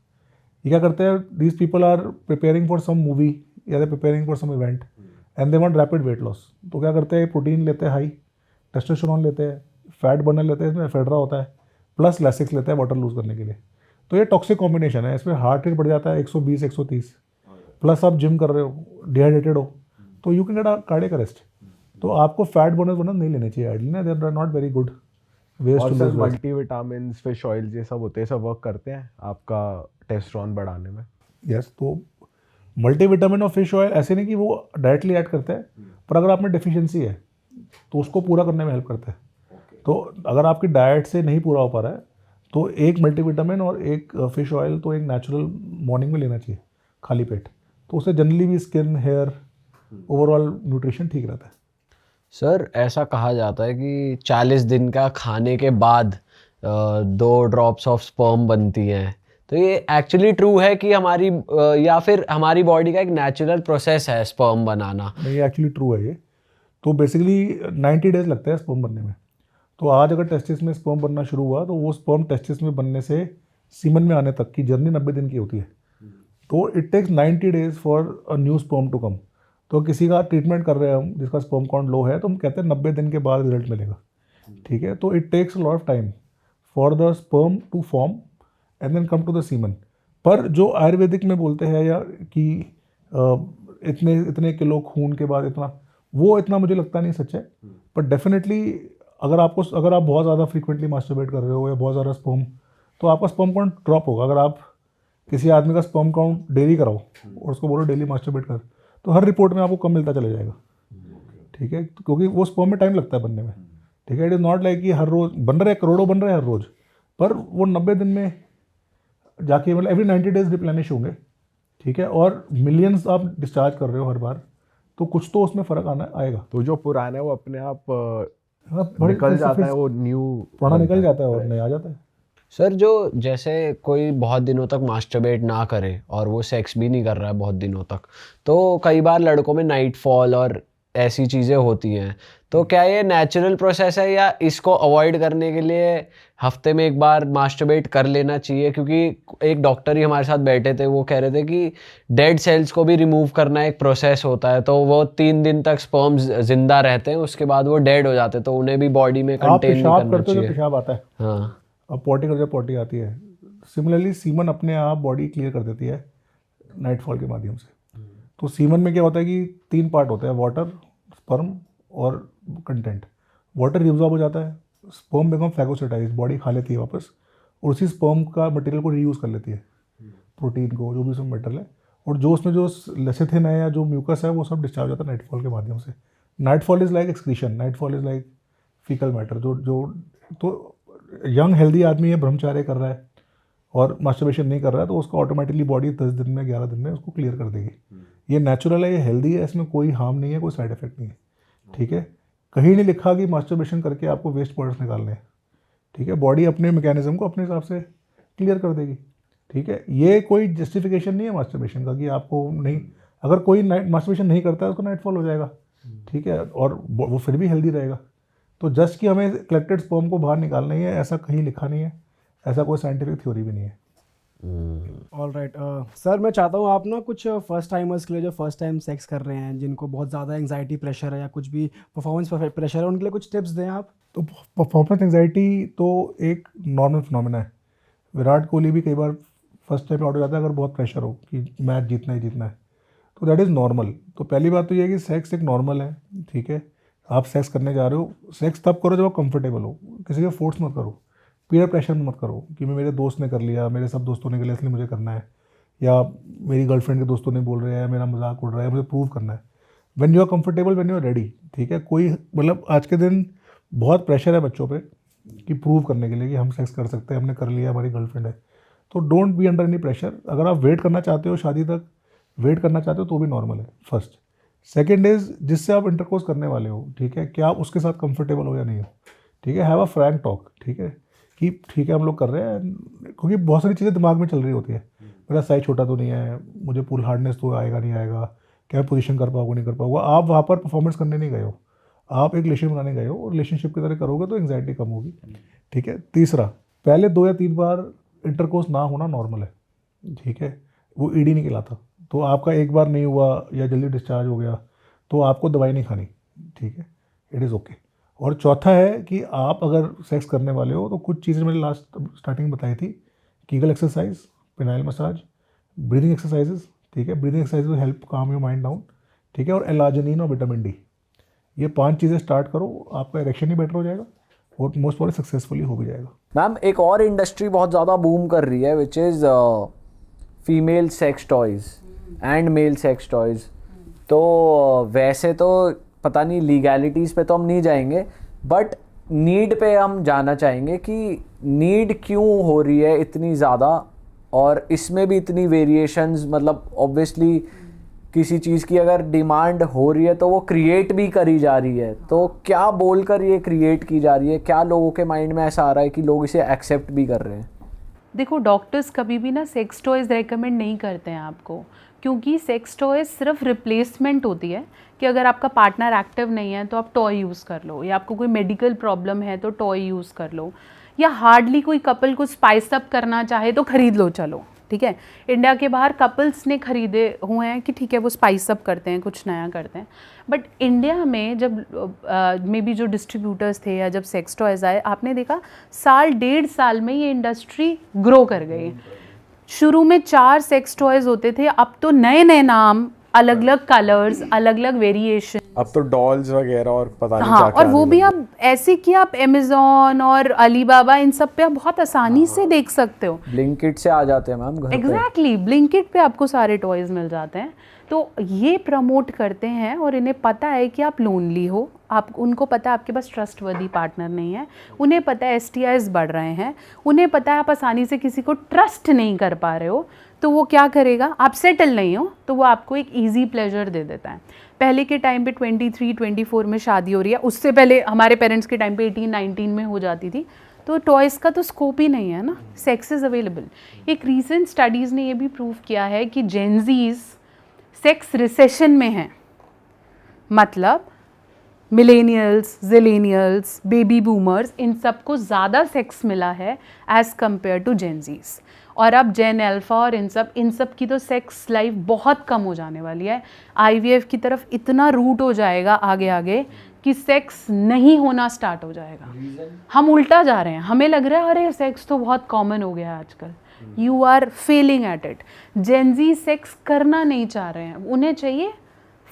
ये क्या करते हैं, these people are preparing for some movie या they preparing for some event and they want rapid weight loss. तो क्या करते हैं, protein लेते हैं हाई, टेस्टोस्टेरोन लेते हैं, फैट बर्नर लेते हैं, इसमें एफेड्रा होता है, प्लस लैसिक्स लेते हैं वाटर लूज करने के लिए। तो ये टॉक्सिक कॉम्बिनेशन है, इसमें हार्ट रेट बढ़ जाता है 120-130, प्लस आप जिम कर रहे हो, डिहाइड्रेटेड हो, तो you can get a cardiac arrest. तो आपको फैट बर्नर नहीं लेने चाहिए आइडली ना, they are not very good ways और टू सर lose weight. Multivitamin, fish oil ये सब होते हैं, सब वर्क करते हैं आपका टेस्टोस्टेरोन बढ़ाने में? यस, तो मल्टीविटामिन और फिश ऑयल ऐसे नहीं कि वो डायरेक्टली ऐड करता है, पर अगर आप में डेफिशिएंसी है तो उसको पूरा करने में हेल्प करता है। तो अगर आपकी डाइट से नहीं पूरा हो पा रहा है तो एक मल्टीविटामिन और एक फिश ऑयल तो एक नेचुरल मॉर्निंग में लेना चाहिए खाली पेट, तो उससे जनरली भी स्किन, हेयर, ओवरऑल न्यूट्रिशन ठीक रहता है। सर ऐसा कहा जाता है कि 40 दिन का खाने के बाद 2 ड्रॉप्स ऑफ स्पर्म बनती हैं, तो ये एक्चुअली ट्रू है कि हमारी या फिर हमारी बॉडी का एक नेचुरल प्रोसेस है स्पर्म बनाना? नहीं, ये एक्चुअली ट्रू है ये। तो बेसिकली 90 डेज लगता है स्पर्म बनने में। तो आज अगर टेस्टिस में स्पर्म बनना शुरू हुआ तो वो स्पर्म टेस्टिस में बनने से सीमन में आने तक की जर्नी 90 दिन की होती है। तो it takes 90 days for a new sperm to come. तो किसी का ट्रीटमेंट कर रहे हैं हम जिसका स्पर्म काउंट लो है, तो हम कहते हैं 90 दिन के बाद रिजल्ट मिलेगा, ठीक है। तो it takes a lot of time for the sperm to form and then come to the semen. पर जो आयुर्वेदिक में बोलते हैं या कि इतने इतने किलो खून के बाद इतना, वो इतना मुझे लगता नहीं सच है। पर डेफिनेटली अगर आप बहुत ज़्यादा फ्रीक्वेंटली मास्टरबेट कर रहे हो या बहुत ज़्यादा स्पर्म, तो आपका स्पर्म काउंट ड्रॉप होगा। अगर आप किसी आदमी का स्पर्म काउंट डेली कराओ और उसको बोलो डेली मास्टरबेट कर, तो हर रिपोर्ट में आपको कम मिलता चला जाएगा, ठीक है। क्योंकि वो स्पर्म में टाइम लगता है बनने में, ठीक है। इट इज़ नॉट लाइक कि हर रोज़ बन रहे, करोड़ों बन रहे हैं हर रोज़, पर वो 90 दिन में जाके मतलब एवरी 90 डेज रिप्लेनिश होंगे, ठीक है। और मिलियंस आप डिस्चार्ज कर रहे हो हर बार, तो कुछ तो उसमें फ़र्क आएगा। तो जो पुराना है वो अपने आप हाँ, निकल जाता है, वो न्यू पुराना निकल जाता है और नया आ जाता है। सर जो जैसे कोई बहुत दिनों तक मास्टरबेट ना करे और वो सेक्स भी नहीं कर रहा है बहुत दिनों तक, तो कई बार लड़कों में नाइट फॉल और ऐसी चीज़ें होती हैं, तो क्या ये नेचुरल प्रोसेस है या इसको अवॉइड करने के लिए हफ्ते में एक बार मास्टरबेट कर लेना चाहिए? क्योंकि एक डॉक्टर ही हमारे साथ बैठे थे, वो कह रहे थे कि डेड सेल्स को भी रिमूव करना एक प्रोसेस होता है, तो वो 3 दिन तक स्पर्म्स जिंदा रहते हैं, उसके बाद वो डेड हो जाते हैं, तो उन्हें भी बॉडी में आप कंटेन नहीं पेशाब करना करते हो जब चाहिए। पेशाब आता है, हाँ, अब पॉटी कर जब पॉटी आती है, सिमिलरली सीमन अपने आप बॉडी क्लियर कर देती है नाइटफॉल के माध्यम से। तो सीमन में क्या होता है कि 3 पार्ट होते हैं, वाटर, स्पर्म और कंटेंट। वाटर रिब्जॉर्ब हो जाता है, स्पर्म बिकम फैगोसाइटाइज, बॉडी खा लेती है वापस, और उसी स्पर्म का मटेरियल को रीयूज़ कर लेती है, प्रोटीन को, जो भी उसमें मटेरियल है, और जो उसमें जो लेसिथिन है या जो म्यूकस है वो सब डिस्चार्ज होता है नाइटफॉल के माध्यम से। Nightfall is like excretion, nightfall is like faecal matter. जो तो यंग हेल्दी आदमी है, ब्रह्मचार्य कर रहा है और मास्टरबेशन नहीं कर रहा है, तो उसको ऑटोमेटिकली बॉडी 10 दिन में 11 दिन में उसको क्लियर कर देगी। ये नेचुरल है, ये हेल्दी है, इसमें कोई हार्म नहीं है, कोई साइड इफेक्ट नहीं है, ठीक है। कहीं नहीं लिखा कि मास्टरबेशन करके आपको वेस्ट प्रोडक्ट्स निकालने हैं, ठीक है। बॉडी अपने मैकेनिज्म को अपने हिसाब से क्लियर कर देगी, ठीक है। ये कोई जस्टिफिकेशन नहीं है मास्टरबेशन का कि आपको नहीं, अगर कोई मास्टरबेशन नहीं करता है उसको नाइटफॉल हो जाएगा, ठीक है, और वो फिर भी हेल्दी रहेगा। तो जस्ट कि हमें कलेक्टेड स्पर्म को बाहर निकालना ही है, ऐसा कहीं लिखा नहीं है, ऐसा कोई साइंटिफिक थ्योरी भी नहीं है। ऑल राइट सर, मैं चाहता हूँ आप ना कुछ फर्स्ट टाइमर्स के लिए, जो फर्स्ट टाइम सेक्स कर रहे हैं, जिनको बहुत ज़्यादा एंग्जाइटी प्रेशर है या कुछ भी परफॉर्मेंस प्रेशर है, उनके लिए कुछ टिप्स दें आप। तो परफॉर्मेंस एंग्जाइटी तो एक नॉर्मल फिनोमेना है। विराट कोहली भी कई बार फर्स्ट टाइम आउट हो जाता है अगर बहुत प्रेशर हो कि मैच जीतना ही जीतना है, तो दैट इज़ नॉर्मल। तो पहली बात तो ये है कि सेक्स एक नॉर्मल है, ठीक है। आप सेक्स करने जा रहे हो, सेक्स तब करो जब आप कंफर्टेबल हो, किसी का फोर्स मत करो, पीयर प्रेशर मत करो कि मेरे दोस्त ने कर लिया, मेरे सब दोस्तों ने कर लिया इसलिए मुझे करना है, या मेरी गर्लफ्रेंड के दोस्तों ने बोल रहे हैं, मेरा मजाक उड़ रहा है, मुझे प्रूव करना है। When you are comfortable, when you are ready, ठीक है। कोई मतलब आज के दिन बहुत प्रेशर है बच्चों पे कि प्रूव करने के लिए कि हम सेक्स कर सकते हैं, हमने कर लिया, हमारी गर्लफ्रेंड है। तो don't be under any pressure. अगर आप वेट करना चाहते हो, शादी तक वेट करना चाहते हो, तो भी नॉर्मल है, फर्स्ट। सेकेंड इज़ जिससे आप इंटरकोर्स करने वाले हो, ठीक है, क्या आप उसके साथ कंफर्टेबल हो या नहीं हो, ठीक है। हैव अ फ्रैंक टॉक, ठीक है, कि ठीक है हम लोग कर रहे हैं, क्योंकि बहुत सारी चीज़ें दिमाग में चल रही होती है। मेरा साइज छोटा तो नहीं है, मुझे पूल हार्डनेस तो आएगा नहीं आएगा, क्या पोजीशन कर पाऊंगा नहीं कर पाऊंगा। आप वहाँ पर परफॉर्मेंस करने नहीं गए हो, आप एक रिलेशन बनाने गए हो, और रिलेशनशिप की तरह करोगे तो एंग्जाइटी कम होगी, ठीक है। तीसरा, पहले 2 या 3 बार इंटरकोर्स ना होना नॉर्मल है, ठीक है, वो ईडी नहीं कहलाता। तो आपका एक बार नहीं हुआ या जल्दी डिस्चार्ज हो गया तो आपको दवाई नहीं खानी, ठीक है, इट इज़ ओके। और चौथा है कि आप अगर सेक्स करने वाले हो तो कुछ चीज़ें मैंने लास्ट स्टार्टिंग में बताई थी, Kegel exercise, penile massage, breathing exercises, ठीक है। ब्रीदिंग एक्सरसाइज विल हेल्प काम योर माइंड डाउन, ठीक है। और एलाजनीन और विटामिन डी, ये 5 चीज़ें स्टार्ट करो, आपका इरेक्शन ही बेटर हो जाएगा और मोस्ट प्रॉब्ली सक्सेसफुली हो भी जाएगा। मैम एक और इंडस्ट्री बहुत ज़्यादा बूम कर रही है which is female sex toys. And male sex toys. तो वैसे तो पता नहीं लीगैलिटीज़ पे तो हम नहीं जाएंगे, बट नीड पे हम जाना चाहेंगे कि नीड क्यों हो रही है इतनी ज़्यादा, और इसमें भी इतनी वेरिएशंस। मतलब ऑब्वियसली किसी चीज़ की अगर डिमांड हो रही है तो वो क्रिएट भी करी जा रही है, तो क्या बोलकर ये क्रिएट की जा रही है, क्या लोगों के माइंड में ऐसा आ रहा है कि लोग इसे एक्सेप्ट भी कर रहे हैं? देखो, डॉक्टर्स कभी भी ना सेक्स टॉयज़ रेकमेंड नहीं करते हैं आपको, क्योंकि सेक्स टॉयज़ सिर्फ रिप्लेसमेंट होती है कि अगर आपका पार्टनर एक्टिव नहीं है तो आप टॉय यूज़ कर लो, या आपको कोई मेडिकल प्रॉब्लम है तो टॉय यूज़ कर लो, या हार्डली कोई कपल को स्पाइस अप करना चाहे तो ख़रीद लो, चलो ठीक है। इंडिया के बाहर कपल्स ने ख़रीदे हुए हैं कि ठीक है वो स्पाइस अप करते हैं, कुछ नया करते हैं। बट इंडिया में जब मे बी जो डिस्ट्रीब्यूटर्स थे या जब सेक्स टॉयज़ आए, आपने देखा साल 1.5 साल में ये इंडस्ट्री ग्रो कर गई। शुरू में 4 सेक्स टॉयज़ होते थे, अब तो नए नए नाम, अलग अलग कलर्स, अलग अलग वेरिएशन। अब तो डॉल्स वगैरह और पता नहीं हाँ, क्या और वो भी अब ऐसे कि आप अमेज़ॉन और अलीबाबा इन सब पे आप बहुत आसानी से देख सकते हो। ब्लिंकिट से आ जाते हैं मैम घर पे। एग्जैक्टली, ब्लिंकिट पे आपको सारे टॉयज़ मिल जाते हैं। तो ये प्रमोट करते हैं और इन्हें पता है कि आप लोनली हो, आप उनको पता है आपके पास ट्रस्टवर्दी पार्टनर नहीं है, उन्हें पता है STIs बढ़ रहे हैं, उन्हें पता है आप आसानी से किसी को ट्रस्ट नहीं कर पा रहे हो, तो वो क्या करेगा, आप सेटल नहीं हो तो वो आपको एक ईजी प्लेजर दे देता है। पहले के टाइम पे 23-24 में शादी हो रही है, उससे पहले हमारे पेरेंट्स के टाइम पे 18-19 में हो जाती थी, तो टॉयज़ का तो स्कोप ही नहीं है ना, सेक्स इज़ अवेलेबल। एक रीसेंट स्टडीज़ ने ये भी प्रूव किया है कि जेनजीज सेक्स रिसेशन में हैं, मतलब मिलेनियल्स, जिलेनियल्स, बेबी बूमर्स, इन सबको ज़्यादा सेक्स मिला है एज़ कम्पेयर टू जेनजीज। और अब जेन अल्फ़ा और इन सब की तो सेक्स लाइफ बहुत कम हो जाने वाली है। IVF की तरफ इतना रूट हो जाएगा आगे आगे कि सेक्स नहीं होना स्टार्ट हो जाएगा। हम उल्टा जा रहे हैं, हमें लग रहा है अरे सेक्स तो बहुत कॉमन हो गया है आजकल। You are failing at it. Gen Z sex करना नहीं चाह रहे हैं, उन्हें चाहिए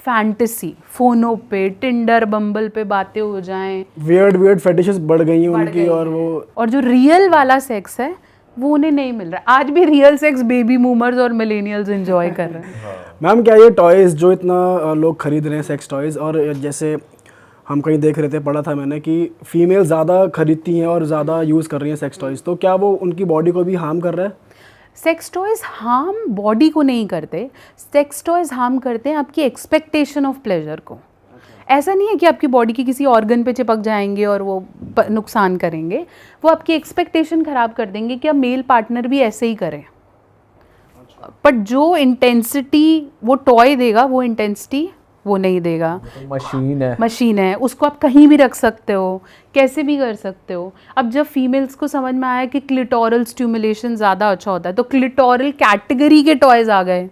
फैंटेसी, फ़ोनों पे, टिंडर, बम्बल पे बातें हो जाएं, वियर्ड फेटिशेस बढ़ गई हैं उनकी, और जो रियल वाला सेक्स है वो उन्हें नहीं मिल रहा। आज भी रियल सेक्स बेबी बूमर्स और मिलेनियल्स एंजॉय कर रहे हैं। मैम क्या ये टॉयज़ जो इतना लोग खरीद रहे हैं सेक्स टॉयज़, और जैसे हम कहीं देख रहे थे, पढ़ा था मैंने कि फीमेल ज़्यादा खरीदती हैं और ज़्यादा यूज़ कर रही हैं सेक्स टॉयज़, तो क्या वो उनकी बॉडी को भी हार्म कर रहा है? सेक्स टॉयज़ हार्म बॉडी को नहीं करते, सेक्स टॉयज़ हार्म करते हैं आपकी एक्सपेक्टेशन ऑफ प्लेजर को। ऐसा नहीं है कि आपकी बॉडी के किसी ऑर्गन पे चिपक जाएंगे और वो नुकसान करेंगे, वो आपकी एक्सपेक्टेशन ख़राब कर देंगे कि अब मेल पार्टनर भी ऐसे ही करें। बट जो इंटेंसिटी वो टॉय देगा, वो इंटेंसिटी वो नहीं देगा। मशीन है, उसको आप कहीं भी रख सकते हो, कैसे भी कर सकते हो। अब जब फीमेल्स को समझ में आया कि क्लिटोरल स्टिमुलेशन ज़्यादा अच्छा होता है, तो क्लिटोरल कैटेगरी के टॉयज़ आ गए,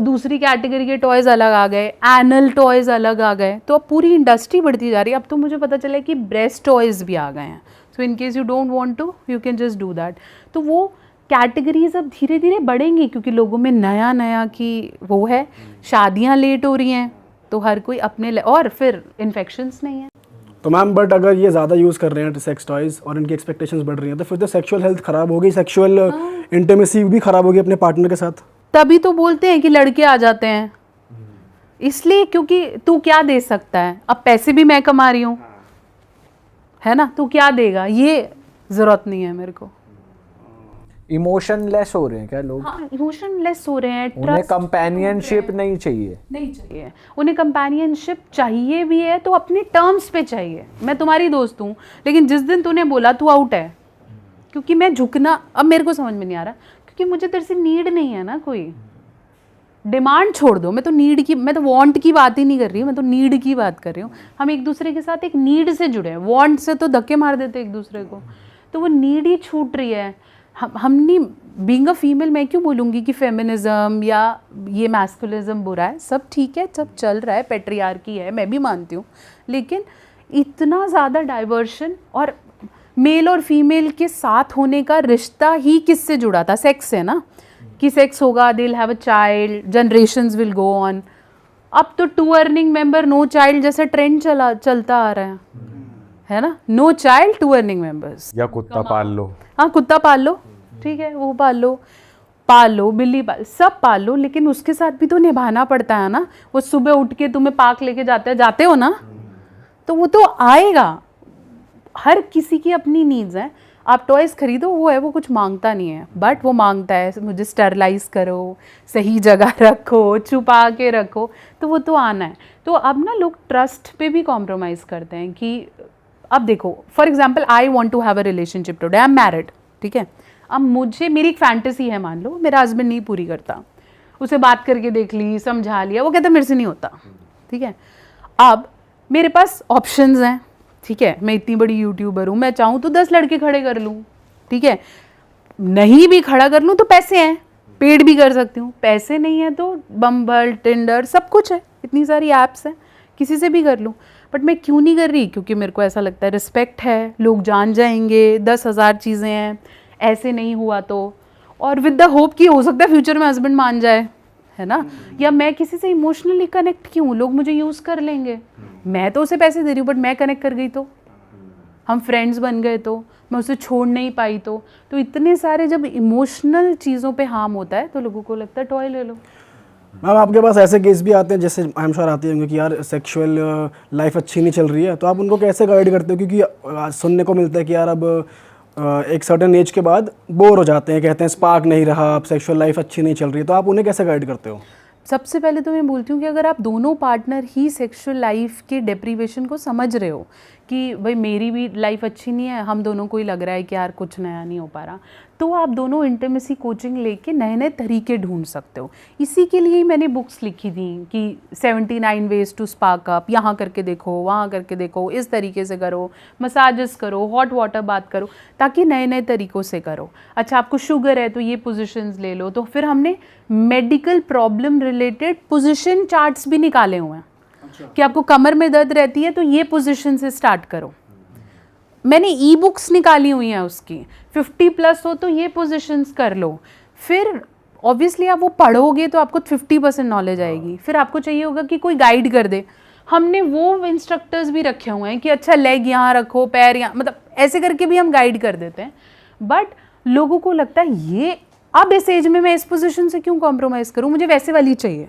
दूसरी कैटेगरी के टॉयज़ अलग आ गए, एनल टॉयज़ अलग आ गए। तो अब पूरी इंडस्ट्री बढ़ती जा रही है। अब तो मुझे पता चला कि ब्रेस्ट टॉयज़ भी आ गए हैं, so in case you don't want to, you can just do that. तो वो कैटेगरीज अब धीरे धीरे बढ़ेंगी, क्योंकि लोगों में नया नया की वो है, शादियां लेट हो रही हैं, तो हर कोई अपने और फिर इन्फेक्शंस नहीं है। तो मैम बट अगर ये ज़्यादा यूज़ कर रहे हैं सेक्स टॉयज़ और इनकी एक्सपेक्टेशंस बढ़ रही हैं, तो फिर तो सेक्सुअल हेल्थ ख़राब होगी, सेक्सुअल इंटीमेसी भी ख़राब होगी अपने पार्टनर के साथ। तभी तो बोलते हैं कि लड़के आ जाते हैं, इसलिए क्योंकि तू क्या दे सकता है, अब पैसे भी मैं कमा रही हूँ, है ना, तू क्या देगा, ये ज़रूरत नहीं है मेरे को। इमोशनलेस हो रहे हैं क्या लोग? हाँ, इमोशनलेस हो रहे हैं। उन्हें कंपेनियनशिप नहीं चाहिए, उन्हें कंपेनियनशिप चाहिए भी है तो अपने टर्म्स पे चाहिए। मैं तुम्हारी दोस्त हूँ, लेकिन जिस दिन तूने बोला तू आउट है, क्योंकि मैं झुकना अब मेरे को समझ में नहीं आ रहा, क्योंकि मुझे तेरे से नीड नहीं है ना, कोई डिमांड छोड़ दो। मैं तो वांट की बात ही नहीं कर रही हूँ, मैं तो नीड की बात कर रही हूँ। हम एक दूसरे के साथ एक नीड से जुड़े हैं, वांट से तो धक्के मार देते एक दूसरे को, तो वो नीड ही छूट रही है। हम नहीं, बीइंग अ फीमेल मैं क्यों बोलूँगी कि फेमिनिज्म या ये मैस्कुलिज्म बुरा है, सब ठीक है, सब चल रहा है, पेट्रियार्की है, मैं भी मानती हूँ, लेकिन इतना ज़्यादा डाइवर्शन, और मेल और फीमेल के साथ होने का रिश्ता ही किससे जुड़ा था? सेक्स से ना, कि सेक्स होगा, they will have a child, generations will go on. अब तो 2 अर्निंग मेंबर नो चाइल्ड जैसा ट्रेंड चलता आ रहा है ना, नो चाइल्ड 2 अर्निंग मेंबर्स, या कुत्ता पाल लो। हाँ, कुत्ता पाल लो, ठीक है, वो पाल लो। पाल लो, बिल्ली पाल, सब पाल लो, लेकिन उसके साथ भी तो निभाना पड़ता है ना। वो सुबह उठ के तुम्हें पार्क लेके जाते हो ना, तो वो तो आएगा। हर किसी की अपनी नीड्स हैं। आप टॉयज़ खरीदो, वो है वो कुछ मांगता नहीं है, बट वो मांगता है मुझे स्टरलाइज करो, सही जगह रखो, छुपा के रखो, तो वो तो आना है। तो अब ना लोग ट्रस्ट पे भी कॉम्प्रोमाइज़ करते हैं कि अब देखो, for example I want to have a relationship today, I am married, ठीक है। अब मुझे, मेरी एक फैंटेसी है, मान लो मेरा हस्बैंड नहीं पूरी करता, उसे बात करके देख ली, समझा लिया, वो कहता मेरे से नहीं होता, ठीक है। अब मेरे पास ऑप्शंस हैं, ठीक है, मैं इतनी बड़ी यूट्यूबर हूँ, मैं चाहूँ तो 10 लड़के खड़े कर लूँ, ठीक है, नहीं भी खड़ा कर लूँ तो पैसे हैं, पेड भी कर सकती हूँ, पैसे नहीं है तो बम्बल, टिंडर, सब कुछ है, इतनी सारी ऐप्स हैं, किसी से भी कर लूँ। बट मैं क्यों नहीं कर रही? क्योंकि मेरे को ऐसा लगता है रिस्पेक्ट है, लोग जान जाएंगे, 10,000 चीज़ें हैं, ऐसे नहीं हुआ तो, और विद द होप कि हो सकता है फ्यूचर में हस्बैंड मान जाए, है ना। या मैं किसी से इमोशनली कनेक्ट क्यों, लोग मुझे यूज़ कर लेंगे, मैं तो उसे पैसे दे रही हूँ बट मैं कनेक्ट कर गई तो, हम फ्रेंड्स बन गए तो, मैं उसे छोड़ नहीं पाई तो इतने सारे जब इमोशनल चीज़ों पे हार्म होता है तो लोगों को लगता है टॉय ले लो। मैम आपके पास ऐसे केस भी आते हैं, जैसे आई एम श्योर आते होंगे कि यार सेक्सुअल लाइफ अच्छी नहीं चल रही है, तो आप उनको कैसे गाइड करते हो? क्योंकि सुनने को मिलता है कि यार अब एक सर्टेन एज के बाद बोर हो जाते हैं, कहते हैं स्पार्क नहीं रहा, अब सेक्सुअल लाइफ अच्छी नहीं चल रही है, तो आप उन्हें कैसे गाइड करते हो? सबसे पहले तो मैं बोलती हूँ कि अगर आप दोनों पार्टनर ही सेक्सुअल लाइफ के डेप्रीवेशन को समझ रहे हो कि भाई मेरी भी लाइफ अच्छी नहीं है, हम दोनों को ही लग रहा है कि यार कुछ नया नहीं हो पा रहा, तो आप दोनों इंटीमेसी कोचिंग लेके नए नए तरीके ढूंढ सकते हो। इसी के लिए ही मैंने बुक्स लिखी थी कि 79 वेज टू स्पार्क अप, यहाँ करके देखो, वहाँ करके देखो, इस तरीके से करो, मसाजेस करो, हॉट वाटर बात करो, ताकि नए नए तरीक़ों से करो। अच्छा आपको शुगर है तो ये पोजिशंस ले लो, तो फिर हमने medical problem related position charts भी निकाले हुए हैं कि आपको कमर में दर्द रहती है तो ये पोजीशन से स्टार्ट करो। मैंने ई बुक्स निकाली हुई हैं उसकी, 50+ हो तो ये पोजीशंस कर लो। फिर ऑब्वियसली आप वो पढ़ोगे तो आपको 50% नॉलेज आएगी। फिर आपको चाहिए होगा कि कोई गाइड कर दे, हमने वो इंस्ट्रक्टर्स भी रखे हुए हैं कि अच्छा लेग यहाँ रखो, पैर यहाँ, मतलब ऐसे करके भी हम गाइड कर देते हैं। बट लोगों को लगता है ये अब इस एज में मैं इस पोजीशन से क्यों कॉम्प्रोमाइज़ करूँ, मुझे वैसे वाली चाहिए।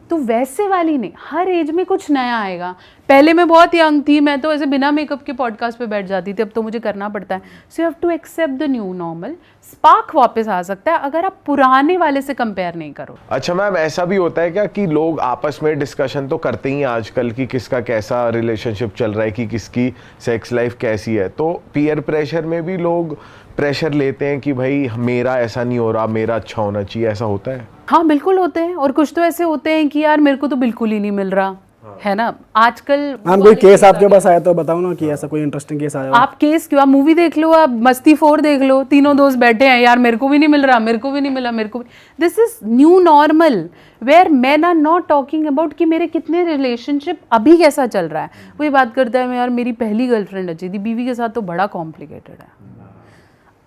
तो वैसे वाली नहीं, हर एज में कुछ नया आएगा। पहले मैं बहुत यंग थी, मैं तो ऐसे बिना मेकअप के पॉडकास्ट पे बैठ जाती थी, अब तो मुझे करना पड़ता है। So you have to accept the new normal. Spark वापस आ सकता है अगर आप पुराने वाले से कंपेयर नहीं करो। अच्छा मैम, ऐसा भी होता है क्या कि लोग आपस में डिस्कशन तो करते ही हैं आजकल कि किसका कैसा रिलेशनशिप चल रहा है, कि किसकी सेक्स लाइफ कैसी है, तो पीयर प्रेशर में भी लोग प्रेशर लेते हैं कि भाई मेरा ऐसा नहीं हो रहा, मेरा अच्छा होना चाहिए, ऐसा होता है? हाँ बिल्कुल होते हैं, और कुछ तो ऐसे होते हैं कि यार मेरे को तो बिल्कुल ही नहीं मिल रहा, है ना। आजकल मैम कोई केस आपके पास आया तो बताओ ना, कि ऐसा कोई इंटरेस्टिंग केस आया हो। आप केस क्यों, आप मूवी देख लो, आप मस्ती 4 देख लो, तीनों दोस्त बैठे हैं, यार मेरे को भी नहीं मिल रहा, मेरे को भी नहीं मिला, मेरे को भी। This is new normal where man are not talking about कि मेरे कितने रिलेशनशिप अभी कैसा चल रहा है। वही बात करता है मैं, यार मेरी पहली गर्लफ्रेंड अच्छी थी, बीवी के साथ तो बड़ा कॉम्प्लिकेटेड है।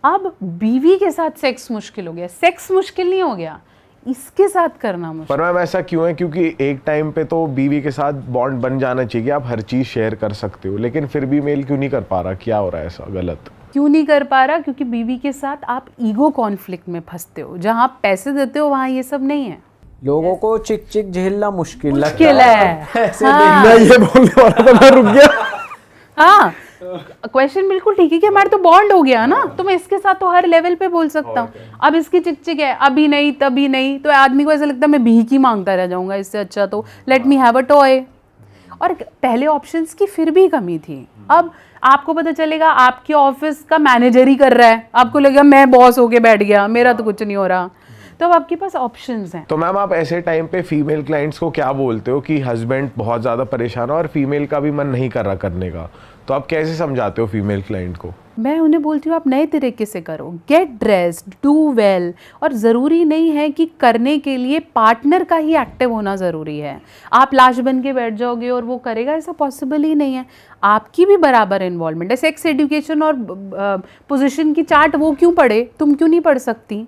अब बीवी के साथ सेक्स मुश्किल हो गया, सेक्स मुश्किल नहीं हो गया, इसके साथ करना मुश्किल। पर मैम ऐसा क्यों है? क्योंकि एक टाइम पे तो बीवी के साथ बॉन्ड बन जाना चाहिए, आप हर चीज़ शेयर कर सकते हो, लेकिन फिर भी मेल क्यों नहीं कर पा रहा? क्या हो रहा है ऐसा गलत? क्यों नहीं कर पा रहा? क्योंकि बीवी के साथ आप ईगो कॉन्फ्लिक्ट में फंसते हो। जहाँ आप पैसे देते हो वहाँ ये सब नहीं है। लोगों को चिक चिक झेलना मुश्किल लगता मुश्किल है। हाँ। मैं ये बोलने वाला था, मैं रुक गया। हाँ, क्वेश्चन बिल्कुल ठीक है कि हमारा तो बॉन्ड हो गया ना, तो मैं इसके साथ तो हर लेवल पे बोल सकता हूँ। अब इसकी चिक है, अभी नहीं तभी नहीं, तो आदमी को ऐसा लगता है मैं भीख ही मांगता रह जाऊंगा, इससे अच्छा तो let me have a toy. और पहले ऑप्शंस की फिर भी कमी थी। अब आपको पता चलेगा आपके ऑफिस का मैनेजर ही कर रहा है, आपको लगेगा मैं बॉस होके बैठ गया, मेरा तो कुछ नहीं हो रहा। तो अब आपके पास ऑप्शंस हैं। तो मैम आप ऐसे टाइम पे फीमेल क्लाइंट्स को क्या बोलते हो कि हस्बैंड बहुत ज़्यादा परेशान है और फीमेल का भी मन नहीं कर रहा करने का, तो आप कैसे समझाते हो फीमेल क्लाइंट को? मैं उन्हें बोलती हूँ आप नए तरीके से करो, गेट ड्रेस्ड, डू वेल। और ज़रूरी नहीं है कि करने के लिए पार्टनर का ही एक्टिव होना ज़रूरी है। आप लाश बन के बैठ जाओगे और वो करेगा, ऐसा पॉसिबल ही नहीं है। आपकी भी बराबर इन्वॉल्वमेंट है। सेक्स एजुकेशन और पोजीशन की चार्ट वो क्यों पढ़े, तुम क्यों नहीं पढ़ सकती?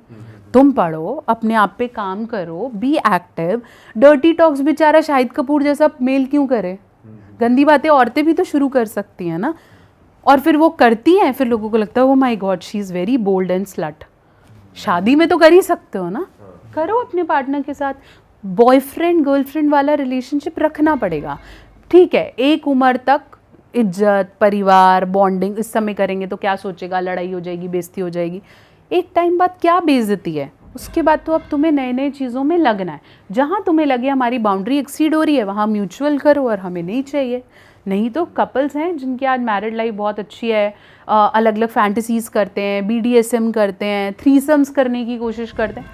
तुम पढ़ो, अपने आप पे काम करो, बी एक्टिव। डर्टी टॉक्स बेचारा शाहिद कपूर जैसा मेल क्यों करे? गंदी बातें औरतें भी तो शुरू कर सकती हैं ना। और फिर वो करती हैं, फिर लोगों को लगता है oh my god she is very bold and slut, शादी में तो कर ही सकते हो ना, करो अपने पार्टनर के साथ। बॉयफ्रेंड गर्लफ्रेंड वाला रिलेशनशिप रखना पड़ेगा, ठीक है, एक उम्र तक इज्जत, परिवार, बॉन्डिंग, इस समय करेंगे तो क्या सोचेगा, लड़ाई हो जाएगी, बेइज्जती हो जाएगी। एक टाइम बाद क्या बेइज्जती है, उसके बाद तो अब तुम्हें नए नए चीज़ों में लगना है। जहाँ तुम्हें लगे हमारी बाउंड्री एक्सीड हो रही है वहाँ म्यूचुअल करो, और हमें नहीं चाहिए। नहीं तो कपल्स हैं जिनकी आज मैरिड लाइफ बहुत अच्छी है, अलग अलग फैंटेसीज करते हैं, BDSM करते हैं, थ्रीसम्स करने की कोशिश करते हैं,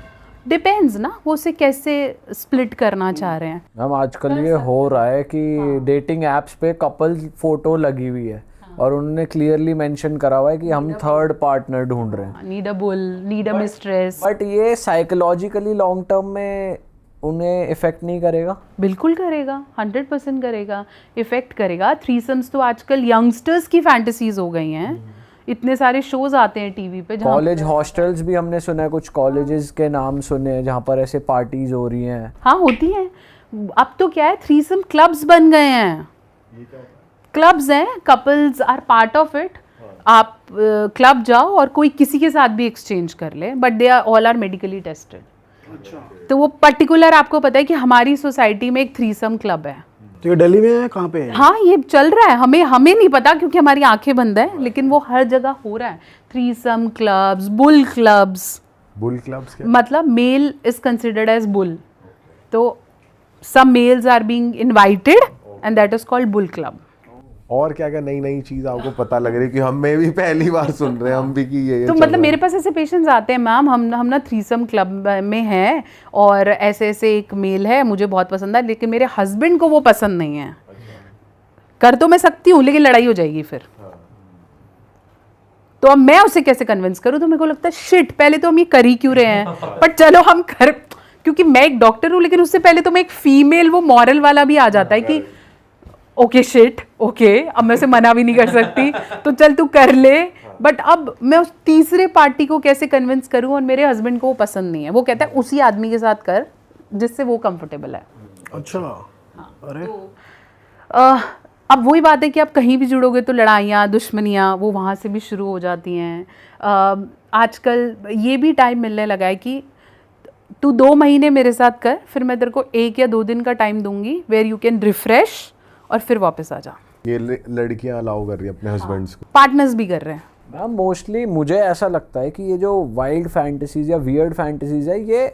डिपेंड्स ना वो उसे कैसे स्प्लिट करना चाह रहे हैं। मैम आजकल ये हो रहा है कि डेटिंग एप्स पे कपल फोटो लगी हुई है और उन्होंने क्लियरली मेंशन करा हुआ है कि हम थर्ड पार्टनर ढूंढ रहे हैं। Need a bull, need a mistress. But ये साइकोलॉजिकली लॉन्ग टर्म में उन्हें इफेक्ट नहीं करेगा? बिल्कुल करेगा, 100% करेगा, इफेक्ट करेगा। थ्रीसम्स तो आजकल यंगस्टर्स की फैंटेसीज हो गई हैं। इतने सारे शोज आते हैं टीवी पे। कॉलेज हॉस्टल्स भी हमने सुना है, कुछ कॉलेजेस के नाम सुने हैं जहाँ पर ऐसे पार्टीज हो रही हैं। हाँ होती हैं। अब तो क्या है, थ्रीसम क्लब्स बन गए हैं। क्लब्स हैं, couples are part of it. आप क्लब जाओ और कोई किसी के साथ भी एक्सचेंज कर ले, but they are all are medically tested. तो वो पर्टिकुलर आपको पता है कि हमारी सोसाइटी में एक थ्रीसम क्लब है। तो ये दिल्ली में है, कहाँ पे है? हाँ ये चल रहा है, हमें नहीं पता क्योंकि हमारी आंखें बंद है, लेकिन वो हर जगह हो रहा है। Threesome clubs, bull clubs. Bull clubs क्या? मतलब male is considered as bull, तो some males are being invited and that is called bull club. और क्या क्या नई नई चीज आपको पता लग रही है कि हमें भी पहली बार सुन रहे हैं हम भी कि ये तो चल मतलब रहा मेरे पास ऐसे पेशेंट्स आते हैं, मैम हम ना थ्रीसम क्लब में हैं और ऐसे ऐसे एक मेल है, मुझे बहुत पसंद है, लेकिन मेरे हस्बैंड को वो पसंद नहीं है। कर तो मैं सकती हूँ लेकिन लड़ाई हो जाएगी फिर। तो अब मैं उसे कैसे कन्विंस करूँ? तो मेरे को लगता है शिट, पहले तो हम ये कर ही क्यों रहे हैं, बट चलो हम कर, क्योंकि मैं एक डॉक्टर हूँ, लेकिन उससे पहले तो मैं एक फीमेल, वो मॉरल वाला भी आ जाता है कि ओके शिट, ओके अब मैं उसे मना भी नहीं कर सकती, तो चल तू कर ले। बट अब मैं उस तीसरे पार्टी को कैसे कन्विंस करूँ, और मेरे हस्बैंड को वो पसंद नहीं है, वो कहता है उसी आदमी के साथ कर जिससे वो कंफर्टेबल है। अच्छा, अरे अब वही बात है कि आप कहीं भी जुड़ोगे तो लड़ाइयाँ, दुश्मनियाँ वो वहाँ से भी शुरू हो जाती हैं। आजकल ये भी टाइम मिलने लगा है कि तू 2 महीने मेरे साथ कर, फिर मैं तेरे को 1 या 2 दिन का टाइम दूंगी वेयर यू कैन रिफ्रेश, और फिर वापस आ जा। ये लड़कियां अलाउ कर रही है अपने हस्बैंड्स को, पार्टनर्स भी कर रहे हैं। मैम मोस्टली मुझे ऐसा लगता है कि ये जो वाइल्ड फैंटेसीज या वियर्ड फैंटेसीज है ये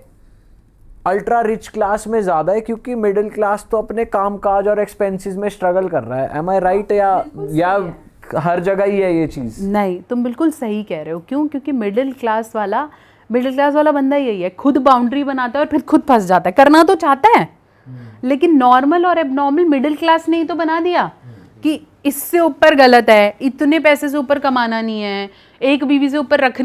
अल्ट्रा रिच क्लास में ज़्यादा है, क्योंकि मिडिल क्लास तो अपने कामकाज और एक्सपेंसेस में स्ट्रगल कर रहा है। एम आई राइट? या हर जगह ही है ये चीज़? नहीं, तुम बिल्कुल सही कह रहे हो। क्यों? क्योंकि मिडिल क्लास वाला बंदा यही है, खुद बाउंड्री बनाता है और फिर खुद फंस जाता है। करना तो चाहता है लेकिन नॉर्मल और एबनॉर्मल मिडिल क्लास ने ही तो बना दिया कि इससे ऊपर गलत है, इतने पैसे से ऊपर कमाना नहीं है, एक बीवी से ऊपर रख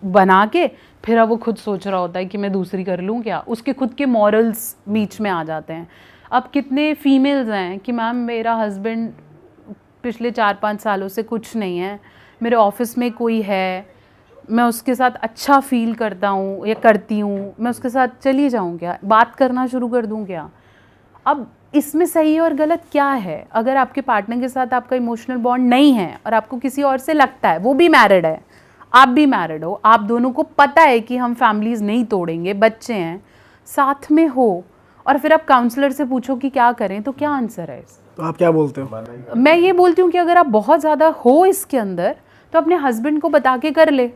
बना के फिर अब वो खुद सोच रहा होता है कि मैं दूसरी कर लूँ क्या। उसके खुद के मॉरल्स बीच में आ जाते हैं। अब कितने फीमेल्स हैं कि मैम मेरा हस्बैंड पिछले 4-5 सालों से कुछ नहीं है, मेरे ऑफिस में कोई है, मैं उसके साथ अच्छा फील करता हूँ या करती हूँ, मैं उसके साथ चली जाऊँ क्या, बात करना शुरू कर दूँ क्या। अब इसमें सही और गलत क्या है? अगर आपके पार्टनर के साथ आपका इमोशनल बॉन्ड नहीं है और आपको किसी और से लगता है, वो भी मैरिड है, आप भी मैरिड हो, आप दोनों को पता है कि हम फैमिलीज नहीं तोड़ेंगे, बच्चे हैं, साथ में हो, और फिर आप काउंसलर से पूछो कि क्या करें, तो क्या आंसर है? तो आप क्या बोलते हो? मैं ये बोलती हूँ कि अगर आप बहुत ज़्यादा हो इसके अंदर तो अपने हस्बैंड को बता के कर ले।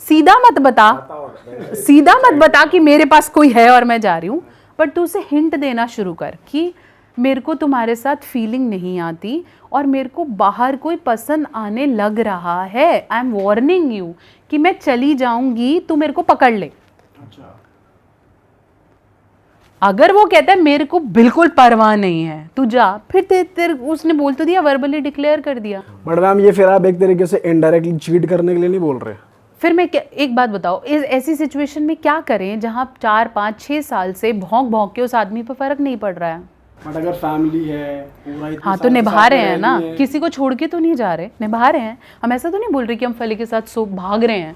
सीधा मत बता कि मेरे पास कोई है और मैं जा रही हूँ, बट तू उसे हिंट देना शुरू कर कि मेरे को तुम्हारे साथ फीलिंग नहीं आती और मेरे को बाहर कोई पसंद आने लग रहा है, आई एम वार्निंग यू कि मैं चली जाऊंगी, तू मेरे को पकड़ ले। अगर वो कहता है मेरे को बिल्कुल परवाह नहीं है, तू जा, फिर तेरे उसने बोल तो दिया, वर्बली डिक्लेयर कर दिया। बट मैम ये फिर आप एक तरीके से इनडायरेक्टली चीट करने के लिए नहीं बोल रहे? फिर मैं एक बात बताओ, इस ऐसी सिचुएशन में क्या करें जहाँ 4-5-6 साल से भौंक के उस आदमी पर फर्क नहीं पड़ रहा है? बट अगर फैमिली है पूरा, हाँ तो निभा रहे हैं ना, किसी को छोड़ के तो नहीं जा रहे, निभा रहे हैं। हम ऐसा तो नहीं बोल रहे कि हम फली के साथ सो भाग रहे हैं,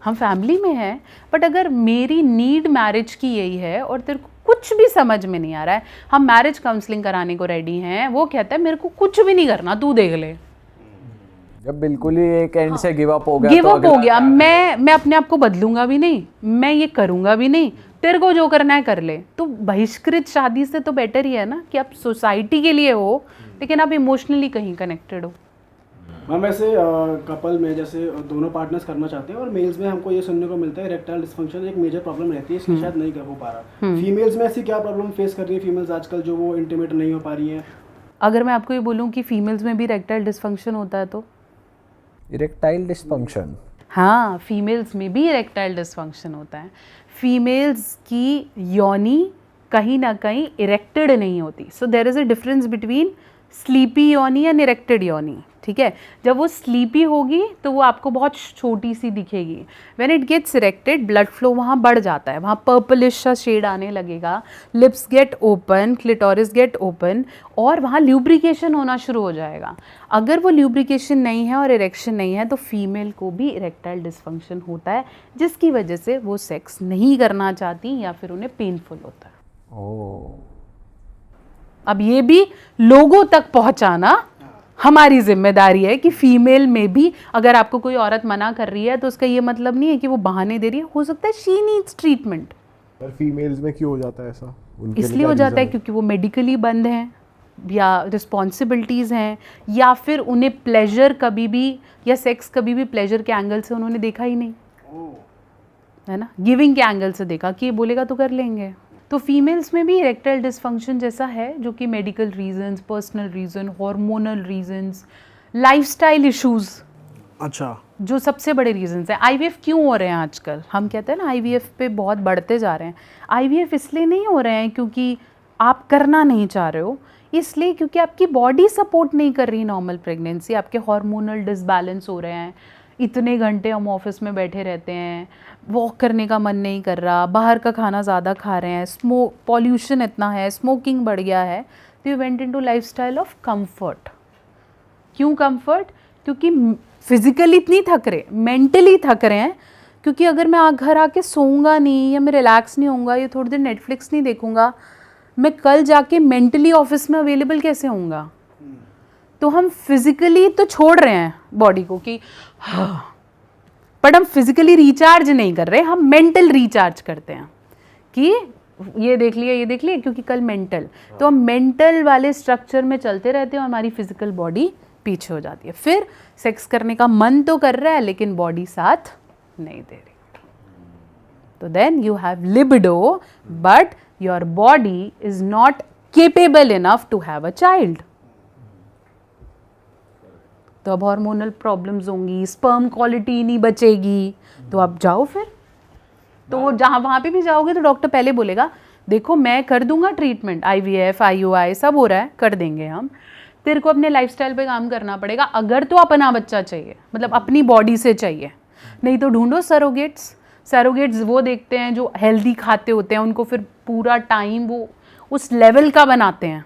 हम फैमिली में हैं। बट अगर मेरी नीड मैरिज की यही है और तेरे को कुछ भी समझ में नहीं आ रहा है, हम मैरिज काउंसलिंग कराने को रेडी हैं। वो कहता है मेरे को कुछ भी नहीं करना, तू देख ले। जब बिल्कुल ही एक एंड से गिव अप हो गया, गिव तो अप हो अगला गया, क्या? मैं अपने आप को बदलूंगा भी नहीं, मैं ये करूंगा भी नहीं, तेरे को जो करना है कर ले। तो बहिष्कृत शादी से तो बेटर ही है ना कि आप सोसाइटी के लिए हो लेकिन आप इमोशनली कहीं कनेक्टेड हो। मैम वैसे कपल में जैसे दोनों पार्टनर्स करना चाहते हैं और मेल्स में हमको ये सुनने को मिलता है इरेक्टाइल डिस्फंक्शन एक मेजर प्रॉब्लम रहती है, इसलिए शायद नहीं कर हो पा रहा। फीमेल्स में ऐसी क्या प्रॉब्लम फेस कर रही है फीमेल्स आजकल जो वो इंटीमेट नहीं हो पा रही हैं? अगर मैं आपको ये बोलूँ कि फीमेल्स में भी इरेक्टाइल डिस्फंक्शन होता है तो इरेक्टाइल डिस्फंक्शन, हाँ, फीमेल्स में भी इरेक्टाइल डिस्फंक्शन होता है। फीमेल्स की योनि कहीं ना कहीं इरेक्टेड नहीं होती। So there is a difference between sleepy योनि एंड इरेक्टेड योनि, ठीक है। जब वो स्लीपी होगी तो वो आपको बहुत छोटी सी दिखेगी। When it gets erected blood flow वहाँ बढ़ जाता है, वहाँ पर्पलिश सा शेड आने लगेगा, lips get open, clitoris get open और वहाँ ल्यूब्रिकेशन होना शुरू हो जाएगा। अगर वो ल्यूब्रिकेशन नहीं है और इरेक्शन नहीं है तो फीमेल को भी इरेक्टाइल डिस्फंक्शन होता है, जिसकी वजह से वो सेक्स नहीं करना चाहती या फिर उन्हें पेनफुल होता है। अब ये भी लोगों तक पहुंचाना हमारी जिम्मेदारी है कि फीमेल में भी अगर आपको कोई औरत मना कर रही है तो उसका ये मतलब नहीं है कि वो बहाने दे रही है। हो सकता है शी नीड्स ट्रीटमेंट। पर फीमेल्स में क्यों हो जाता है ऐसा? उनके लिए इसलिए क्या हो जाता है reason क्योंकि वो मेडिकली बंद हैं या रिस्पॉन्सिबिलिटीज़ हैं या फिर उन्हें प्लेजर कभी भी या सेक्स कभी भी प्लेजर के एंगल से उन्होंने देखा ही नहीं है ना, गिविंग के एंगल से देखा कि ये बोलेगा तो कर लेंगे। तो फीमेल्स में भी इरेक्टाइल डिस्फंक्शन जैसा है जो कि medical reasons, personal reason, hormonal reasons, lifestyle issues, अच्छा, जो सबसे बड़े रीजंस हैं। आईवीएफ क्यों हो रहे हैं आजकल? हम कहते हैं ना आईवीएफ पे बहुत बढ़ते जा रहे हैं। आईवीएफ इसलिए नहीं हो रहे हैं क्योंकि आप करना नहीं चाह रहे हो, इसलिए क्योंकि आपकी बॉडी सपोर्ट नहीं कर रही नॉर्मल प्रेगनेंसी, आपके हार्मोनल डिसबैलेंस हो रहे हैं। इतने घंटे हम ऑफिस में बैठे रहते हैं, वॉक करने का मन नहीं कर रहा, बाहर का खाना ज़्यादा खा रहे हैं, पॉल्यूशन इतना है, स्मोकिंग बढ़ गया है, तो you went into lifestyle of comfort. क्यों कंफर्ट? क्योंकि फिजिकली इतनी थक रहे, मेंटली थक रहे हैं। क्योंकि अगर मैं घर आके सोऊंगा नहीं या मैं रिलैक्स नहीं होऊंगा या थोड़ी देर नेटफ्लिक्स नहीं देखूंगा, मैं कल जाके मेंटली ऑफिस में अवेलेबल कैसे होऊंगा? तो हम फिजिकली तो छोड़ रहे हैं बॉडी को कि हाँ, बट हम फिजिकली रिचार्ज नहीं कर रहे, हम मेंटल रिचार्ज करते हैं कि ये देख लिया क्योंकि कल मेंटल, तो हम मेंटल वाले स्ट्रक्चर में चलते रहते हैं और हमारी फिजिकल बॉडी पीछे हो जाती है। फिर सेक्स करने का मन तो कर रहा है लेकिन बॉडी साथ नहीं दे रही, तो then you have libido but your body is not capable enough to have a child. तो अब हार्मोनल प्रॉब्लम्स होंगी, स्पर्म क्वालिटी नहीं बचेगी, तो आप जाओ फिर। तो वो जहाँ वहाँ पे भी जाओगे तो डॉक्टर पहले बोलेगा देखो मैं कर दूंगा ट्रीटमेंट, आईवीएफ, आईयूआई सब हो रहा है, कर देंगे हम, तेरे को अपने लाइफस्टाइल पे काम करना पड़ेगा। अगर तो अपना बच्चा चाहिए, मतलब अपनी बॉडी से चाहिए, नहीं तो ढूंढो सरोगेट्स। सरोगेट्स वो देखते हैं जो हेल्दी खाते होते हैं, उनको फिर पूरा टाइम वो उस लेवल का बनाते हैं,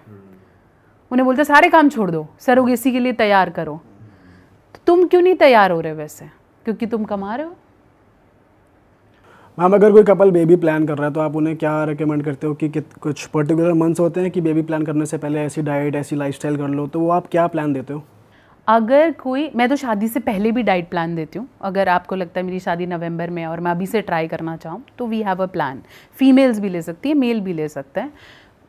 उन्हें बोलते सारे काम छोड़ दो, सरोगेसी के लिए तैयार करो। तुम क्यों नहीं तैयार हो रहे वैसे? क्योंकि तुम कमा रहे हो। मैम अगर कोई कपल बेबी प्लान कर रहा है तो आप उन्हें क्या रेकमेंड करते हो कि कुछ पर्टिकुलर मंथ्स होते हैं कि बेबी प्लान करने से पहले ऐसी डाइट, ऐसी लाइफस्टाइल कर लो, तो वो आप क्या प्लान देते हो? अगर कोई, मैं तो शादी से पहले भी डाइट प्लान देती हूँ। अगर आपको लगता है मेरी शादी नवंबर में है और मैं अभी से ट्राई करना चाहूँ तो we have a plan. Females भी ले सकती है, मेल भी ले सकते हैं।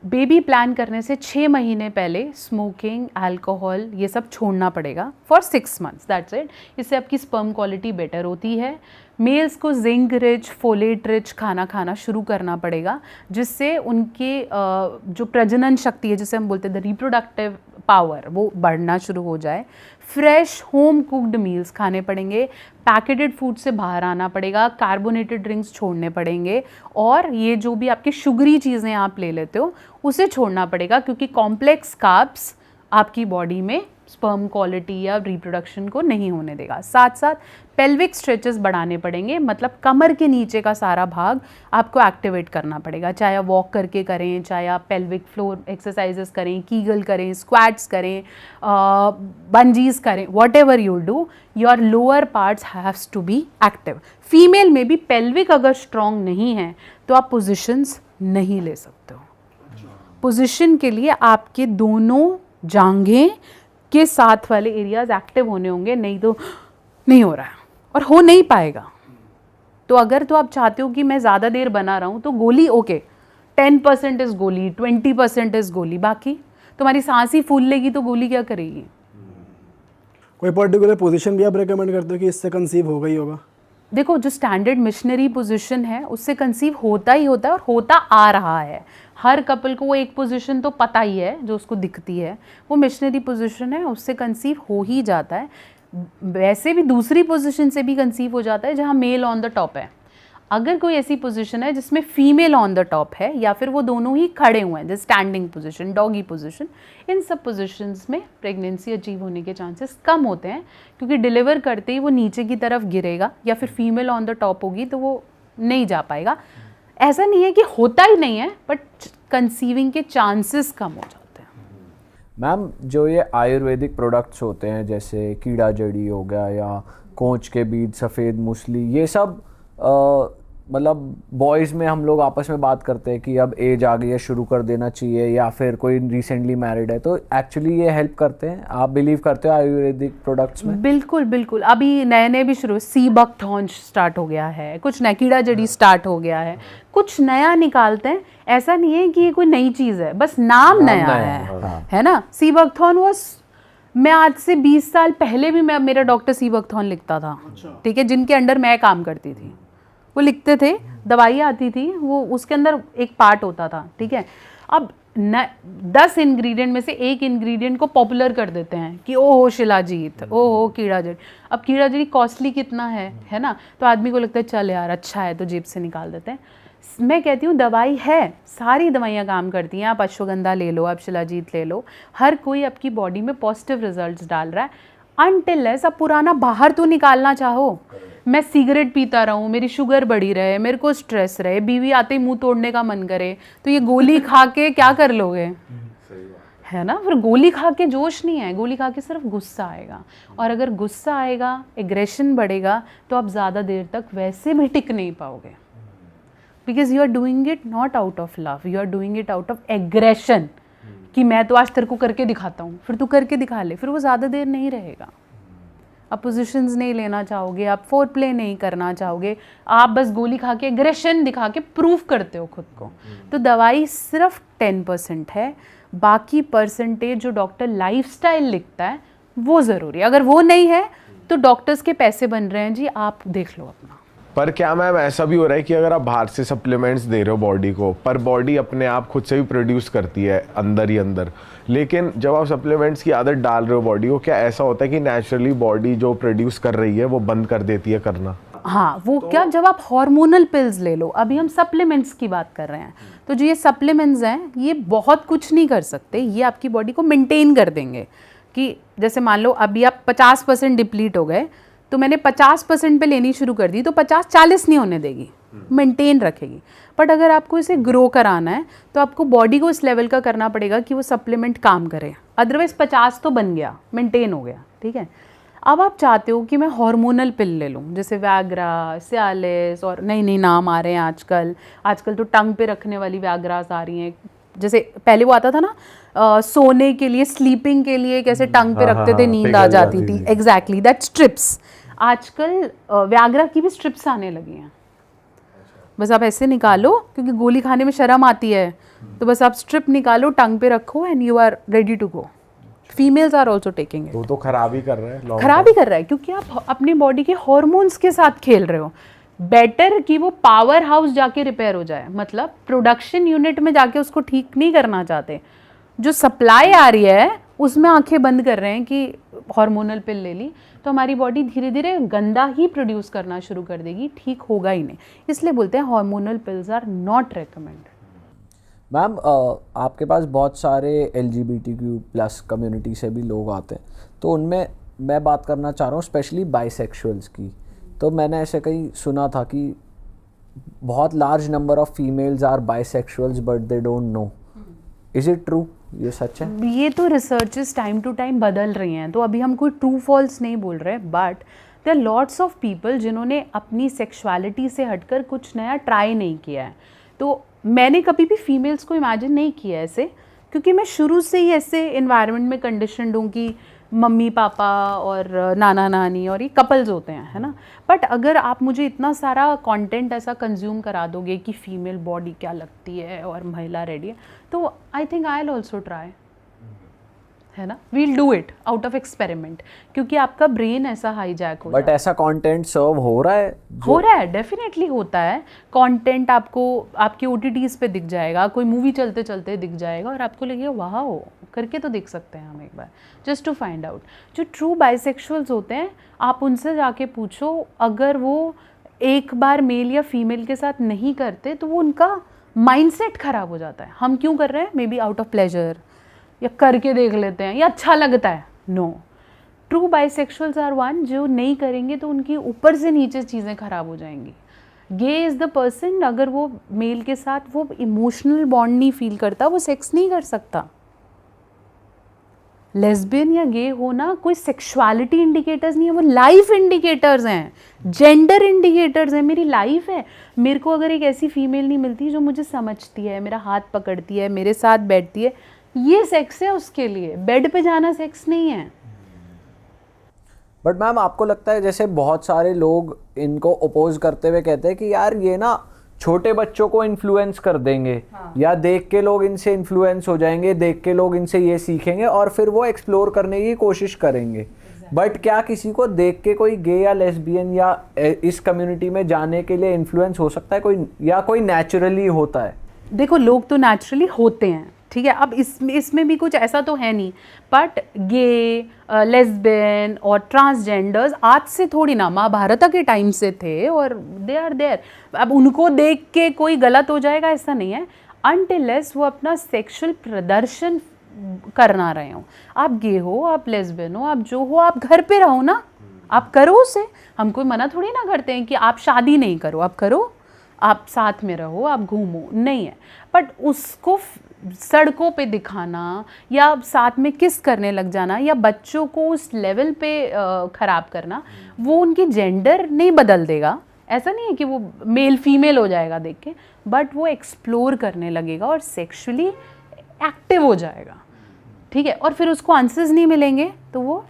बेबी प्लान करने से 6 महीने पहले स्मोकिंग, अल्कोहल ये सब छोड़ना पड़ेगा फॉर 6 मंथ्स, दैट्स इट। इससे आपकी स्पर्म क्वालिटी बेटर होती है। मेल्स को जिंक रिच, फोलेट रिच खाना खाना शुरू करना पड़ेगा, जिससे उनके जो प्रजनन शक्ति है, जिसे हम बोलते हैं द रिप्रोडक्टिव पावर, वो बढ़ना शुरू हो जाए। फ्रेश होम कुक्ड मील्स खाने पड़ेंगे, पैकेटेड फूड से बाहर आना पड़ेगा, कार्बोनेटेड ड्रिंक्स छोड़ने पड़ेंगे, और ये जो भी आपकी शुगरी चीज़ें आप ले लेते हो उसे छोड़ना पड़ेगा, क्योंकि कॉम्प्लेक्स कार्ब्स आपकी बॉडी में स्पर्म क्वालिटी या रिप्रोडक्शन को नहीं होने देगा। साथ साथ पेल्विक स्ट्रेचेस बढ़ाने पड़ेंगे, मतलब कमर के नीचे का सारा भाग आपको एक्टिवेट करना पड़ेगा, चाहे आप वॉक करके करें, चाहे आप पेल्विक फ्लोर एक्सरसाइजेस करें, कीगल करें, स्क्वाट्स करें, बंजीज करें, whatever you do, your lower parts haves to be active. Female में भी पेल्विक अगर स्ट्रॉन्ग नहीं है तो आप पोजिशंस नहीं ले सकते हो। पोजिशन के लिए आपके दोनों जांघें के साथ वाले एरियाज एक्टिव होने होंगे, नहीं तो नहीं हो रहा है और हो नहीं पाएगा। तो अगर तो आप चाहते हो कि मैं ज़्यादा देर बना रहा हूँ तो गोली ओके 10% इज़ गोली, 20% इज़ गोली, बाकी तुम्हारी सांस ही फूल लेगी तो गोली क्या करेगी। कोई पर्टिकुलर पोजीशन भी आप रेकमेंड करते हो कि इससे कंसीव हो गई होगा? देखो जो स्टैंडर्ड मिशनरी पोजीशन है उससे कंसीव होता ही होता है और होता आ रहा है। हर कपल को वो एक पोजीशन तो पता ही है जो उसको दिखती है, वो मिशनरी पोजीशन है, उससे कंसीव हो ही जाता है। वैसे भी दूसरी पोजीशन से भी कंसीव हो जाता है जहाँ मेल ऑन द टॉप है। अगर कोई ऐसी पोजीशन है जिसमें फीमेल ऑन द टॉप है या फिर वो दोनों ही खड़े हुए हैं, जैसे स्टैंडिंग पोजीशन, डॉगी पोजीशन, इन सब पोजीशंस में प्रेगनेंसी अचीव होने के चांसेस कम होते हैं, क्योंकि डिलीवर करते ही वो नीचे की तरफ गिरेगा या फिर फीमेल ऑन द टॉप होगी तो वो नहीं जा पाएगा। ऐसा नहीं है कि होता ही नहीं है, बट कंसीविंग के चांसेस कम हो जाते हैं। मैम जो ये आयुर्वेदिक प्रोडक्ट्स होते हैं जैसे कीड़ा जड़ी हो गया या कोंच के बीज, सफ़ेद मूसली, ये सब मतलब बॉयज़ में हम लोग आपस में बात करते हैं कि अब एज आ गई है शुरू कर देना चाहिए, या फिर कोई रिसेंटली मैरिड है, तो एक्चुअली ये हेल्प करते हैं? आप बिलीव करते हो आयुर्वेदिक प्रोडक्ट्स में? बिल्कुल बिल्कुल। अभी नए नए भी शुरू, सी बकथॉर्न स्टार्ट हो गया है, कुछ नया कीड़ा जड़ी स्टार्ट हो गया है, कुछ नया निकालते हैं। ऐसा नहीं है कि ये कोई नई चीज़ है, बस नाम नया है ना। सी बकथॉर्न वाज, मैं आज से 20 साल पहले भी मेरा डॉक्टर सी बकथॉर्न लिखता था, ठीक है, जिनके अंडर मैं काम करती थी, वो लिखते थे, दवाई आती थी, वो उसके अंदर एक पार्ट होता था, ठीक है। अब 10 इंग्रेडिएंट में से एक इंग्रेडिएंट को पॉपुलर कर देते हैं कि ओ हो शिलाजीत, ओ हो कीड़ा जड़ी। अब कीड़ा जड़ी कॉस्टली कितना है ना, तो आदमी को लगता है चल यार अच्छा है तो जेब से निकाल देते हैं। मैं कहती हूँ दवाई है, सारी दवाइयाँ काम करती हैं। आप अश्वगंधा ले लो, आप शिलाजीत ले लो, हर कोई आपकी बॉडी में पॉजिटिव रिजल्ट्स डाल रहा है। अनटिल आप पुराना बाहर तो निकालना चाहो। मैं सिगरेट पीता रहूँ, मेरी शुगर बढ़ी रहे, मेरे को स्ट्रेस रहे, बीवी आते ही मुंह तोड़ने का मन करे, तो ये गोली खा के क्या कर लोगे, है ना। फिर गोली खा के जोश नहीं है, गोली खा के सिर्फ गुस्सा आएगा, और अगर गुस्सा आएगा, एग्रेशन बढ़ेगा, तो आप ज़्यादा देर तक वैसे भी टिक नहीं पाओगे। Because you are doing it not out of love, you are doing it out of aggression, कि मैं तो आज तेरे को करके दिखाता हूँ, फिर तू करके दिखा ले, फिर वो ज़्यादा देर नहीं रहेगा। आप पोजीशंस नहीं लेना चाहोगे, आप फोर प्ले नहीं करना चाहोगे, आप बस गोली खा के एग्रेशन दिखा के प्रूफ करते हो खुद को। तो दवाई सिर्फ 10% है, बाकी परसेंटेज जो डॉक्टर लाइफस्टाइल लिखता है वो ज़रूरी है। अगर वो नहीं है तो डॉक्टर्स के पैसे बन रहे हैं जी, आप देख लो अपना। पर क्या मैम ऐसा भी हो रहा है कि अगर आप बाहर से सप्लीमेंट्स दे रहे हो बॉडी को, पर बॉडी अपने आप खुद से भी प्रोड्यूस करती है अंदर ही अंदर, लेकिन जब आप सप्लीमेंट्स की आदत डाल रहे हो बॉडी को, क्या ऐसा होता है कि नेचुरली बॉडी जो प्रोड्यूस कर रही है वो बंद कर देती है करना? हाँ, वो तो क्या, जब आप हार्मोनल पिल्स ले लो, अभी हम सप्लीमेंट्स की बात कर रहे हैं, तो जो ये सप्लीमेंट्स हैं ये बहुत कुछ नहीं कर सकते, ये आपकी बॉडी को मेंटेन कर देंगे। कि जैसे मान लो अभी आप 50% डिप्लीट हो गए, तो मैंने 50% पे लेनी शुरू कर दी, तो 50-40 नहीं होने देगी, मेंटेन रखेगी। बट अगर आपको इसे ग्रो कराना है तो आपको बॉडी को इस लेवल का करना पड़ेगा कि वो सप्लीमेंट काम करे, अदरवाइज 50 तो बन गया, मेंटेन हो गया, ठीक है। अब आप चाहते हो कि मैं हार्मोनल पिल ले लूँ, जैसे वैग्रा, सियालिस, और नई नई नाम आ रहे हैं आजकल तो टंग पे रखने वाली वैग्रास आ रही हैं। जैसे पहले वो आता था ना, सोने के लिए, स्लीपिंग के लिए कैसे टंग पे रखते थे, नींद आ जाती थी, एग्जैक्टली दैट स्ट्रिप्स। आजकल वैग्रा की भी स्ट्रिप्स आने लगी हैं, बस आप ऐसे निकालो, क्योंकि गोली खाने में शर्म आती है, तो बस आप स्ट्रिप निकालो, टंग पे रखो, and you are ready to go. Females are also taking it. तो खराब ही कर रहा है, खराब ही कर रहा है, क्योंकि आप अपनी बॉडी के हॉर्मोन्स के साथ खेल रहे हो। बेटर कि वो पावर हाउस जाके रिपेयर हो जाए, मतलब प्रोडक्शन यूनिट में जाके उसको ठीक नहीं करना चाहते, जो सप्लाई आ रही है उसमें आंखें बंद कर रहे हैं कि हार्मोनल पिल ले ली, तो हमारी बॉडी धीरे धीरे गंदा ही प्रोड्यूस करना शुरू कर देगी, ठीक होगा ही नहीं। इसलिए बोलते हैं hormonal pills are not recommended. Ma'am आपके पास बहुत सारे LGBTQ+ कम्युनिटी से भी लोग आते हैं, तो उनमें मैं बात करना चाह रहा हूँ स्पेशली बाइसेक्सुअल्स की। तो मैंने ऐसे कहीं सुना था कि बहुत large number of females are bisexuals but they don't know, is it true? ये सच है? ये तो रिसर्चेस टाइम टू टाइम बदल रही हैं, तो अभी हम कोई ट्रू फॉल्स नहीं बोल रहे, but there are lots of people जिन्होंने अपनी सेक्सुअलिटी से हटकर कुछ नया ट्राई नहीं किया है। तो मैंने कभी भी फीमेल्स को इमेजिन नहीं किया ऐसे, क्योंकि मैं शुरू से ही ऐसे इन्वायरमेंट में कंडीशनड हूँ कि मम्मी पापा और नाना नानी और ये कपल्स होते हैं, है ना। बट अगर आप मुझे इतना सारा कंटेंट ऐसा कंज्यूम करा दोगे कि फीमेल बॉडी क्या लगती है और महिला रेडी है, तो I think I will also try, है ना। We'll do it out of experiment, क्योंकि आपका ब्रेन ऐसा हाईजैक हो बट ऐसा कंटेंट सर्व हो रहा है? हो रहा है, डेफिनेटली होता है। कंटेंट आपको आपके OTTs पे दिख जाएगा, कोई मूवी चलते चलते दिख जाएगा और आपको लगेगा वाह, करके तो देख सकते हैं हम एक बार, जस्ट टू फाइंड आउट। जो ट्रू बाइसेक्सुअल्स होते हैं, आप उनसे जाके पूछो, अगर वो एक बार मेल या फीमेल के साथ नहीं करते तो वो उनका माइंडसेट खराब हो जाता है। हम क्यों कर रहे हैं? Maybe out of pleasure, या करके देख लेते हैं, या अच्छा लगता है। No, true bisexuals are one जो नहीं करेंगे तो उनकी ऊपर से नीचे चीज़ें खराब हो जाएंगी। गे इज़ द पर्सन, अगर वो मेल के साथ वो इमोशनल बॉन्ड नहीं फील करता, वो सेक्स नहीं कर सकता। लेस्बियन या गे होना कोई सेक्सुअलिटी इंडिकेटर्स नहीं है, वो लाइफ इंडिकेटर्स हैं, जेंडर इंडिकेटर्स हैं। मेरी लाइफ है, मेरे को अगर एक ऐसी फीमेल नहीं मिलती जो मुझे समझती है, मेरा हाथ पकड़ती है, मेरे साथ बैठती है, ये सेक्स है उसके लिए। बेड पे जाना सेक्स नहीं है। बट मैम, आपको लगता है जैसे बहुत सारे लोग इनको अपोज करते हुए कहते हैं कि यार ये ना छोटे बच्चों को इन्फ्लुएंस कर देंगे, या देख के लोग इनसे इन्फ्लुएंस हो जाएंगे, देख के लोग इनसे ये सीखेंगे और फिर वो एक्सप्लोर करने की कोशिश करेंगे। बट क्या किसी को देख के कोई गे या लेस्बियन या इस कम्युनिटी में जाने के लिए इन्फ्लुएंस हो सकता है कोई, या कोई नेचुरली होता है? देखो, लोग तो नेचुरली होते हैं, ठीक है। अब इसमें भी कुछ ऐसा तो है नहीं, बट गे, लेस्बियन और ट्रांसजेंडर्स आज से थोड़ी ना, महाभारत के टाइम से थे और दे आर देयर। अब उनको देख के कोई गलत हो जाएगा ऐसा नहीं है, अनटिलेस वो अपना सेक्सुअल प्रदर्शन करना रहे हो। आप गे हो, आप लेस्बियन हो, आप जो हो, आप घर पे रहो ना, आप करो उसे। हम कोई मना थोड़ी ना करते हैं कि आप शादी नहीं करो, आप करो, आप साथ में रहो, आप घूमो, नहीं है। बट उसको सड़कों पे दिखाना या साथ में किस करने लग जाना या बच्चों को उस लेवल पे ख़राब करना, वो उनकी जेंडर नहीं बदल देगा। ऐसा नहीं है कि वो मेल फीमेल हो जाएगा देख के, बट वो एक्सप्लोर करने लगेगा और सेक्सुअली एक्टिव हो जाएगा, ठीक है। और फिर उसको आंसर्स नहीं मिलेंगे तो वो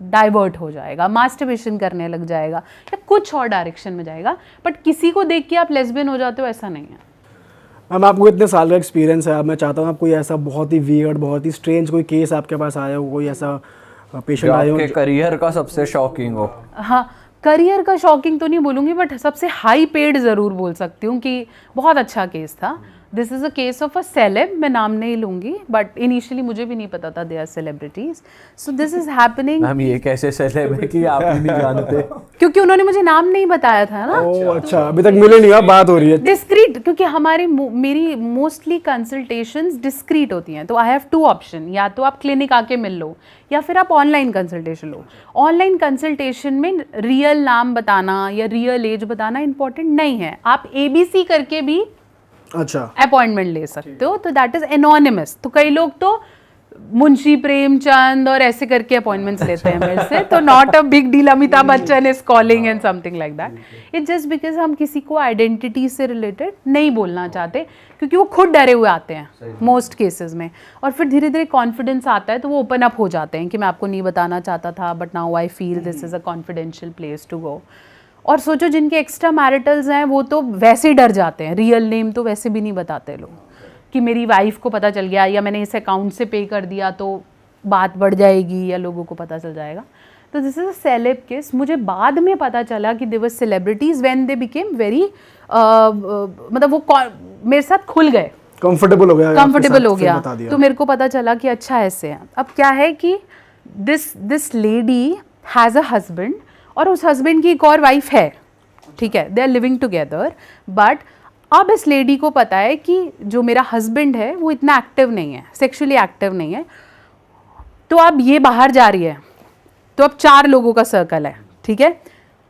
डाइवर्ट हो जाएगा, मास्टरबेशन करने लग जाएगा या कुछ और डायरेक्शन में जाएगा। बट किसी को देख के आप लेस्बियन हो जाते हो, ऐसा नहीं है। मैम, आपको इतने साल का एक्सपीरियंस है, अब मैं चाहता हूँ आप कोई ऐसा बहुत ही वियर्ड, बहुत ही स्ट्रेंज कोई केस आपके पास आया हो, कोई ऐसा पेशेंट आया हो आपके करियर का सबसे शॉकिंग हो? हाँ, करियर का शॉकिंग तो नहीं बोलूँगी, बट सबसे हाई पेड ज़रूर बोल सकती हूँ कि बहुत अच्छा केस था। This is a case of a celeb, मैं नाम नहीं लूँगी, बट इनिशियली मुझे भी नहीं पता था they are celebrities. So this is happening. Ma'am, ये कैसे सेलेब है कि आप ही नहीं जानते? क्योंकि उन्होंने मुझे नाम नहीं बताया था ना। ओह अच्छा, अभी तक मिले नहीं, आप बात हो रही है डिस्क्रीट, क्योंकि मेरी मोस्टली कंसल्टेशंस डिस्क्रीट होती हैं, तो आई हैव 2 ऑप्शन, या तो आप क्लिनिक आके मिल लो या फिर आप ऑनलाइन कंसल्टेशन लो। ऑनलाइन कंसल्टेशन में रियल नाम बताना या रियल एज बताना इंपॉर्टेंट नहीं है, आप ABC करके भी अच्छा अपॉइंटमेंट ले सकते हो, तो दैट इज एनोनिमस। तो कई लोग तो मुंशी प्रेमचंद और ऐसे करके अपॉइंटमेंट्स लेते हैं मेरे से, तो not a big deal, Amitabh Bachchan is calling and something like that. It just because हम किसी को आइडेंटिटी से रिलेटेड नहीं बोलना चाहते, क्योंकि वो खुद डरे हुए आते हैं मोस्ट केसेस में, और फिर धीरे धीरे कॉन्फिडेंस आता है तो वो ओपन अप हो जाते हैं कि मैं आपको नहीं बताना चाहता था, but now I feel this is a confidential place to go. और सोचो जिनके एक्स्ट्रा मैरिटल्स हैं वो तो वैसे ही डर जाते हैं, रियल नेम तो वैसे भी नहीं बताते लोग कि मेरी वाइफ को पता चल गया या मैंने इस अकाउंट से पे कर दिया तो बात बढ़ जाएगी या लोगों को पता चल जाएगा। तो this is a celeb case. मुझे बाद में पता चला कि they were celebrities when they became very, मतलब वो मेरे साथ खुल गए, कंफर्टेबल हो गया, कंफर्टेबल हो गया, तो मेरे को पता चला कि अच्छा ऐसे है। अब क्या है कि this lady has a husband और उस हस्बैंड की एक और वाइफ है, ठीक है, they are living together. But अब इस लेडी को पता है कि जो मेरा हस्बैंड है वो इतना एक्टिव नहीं है, सेक्सुअली एक्टिव नहीं है, तो अब ये बाहर जा रही है, तो अब 4 लोगों का सर्कल है, ठीक है।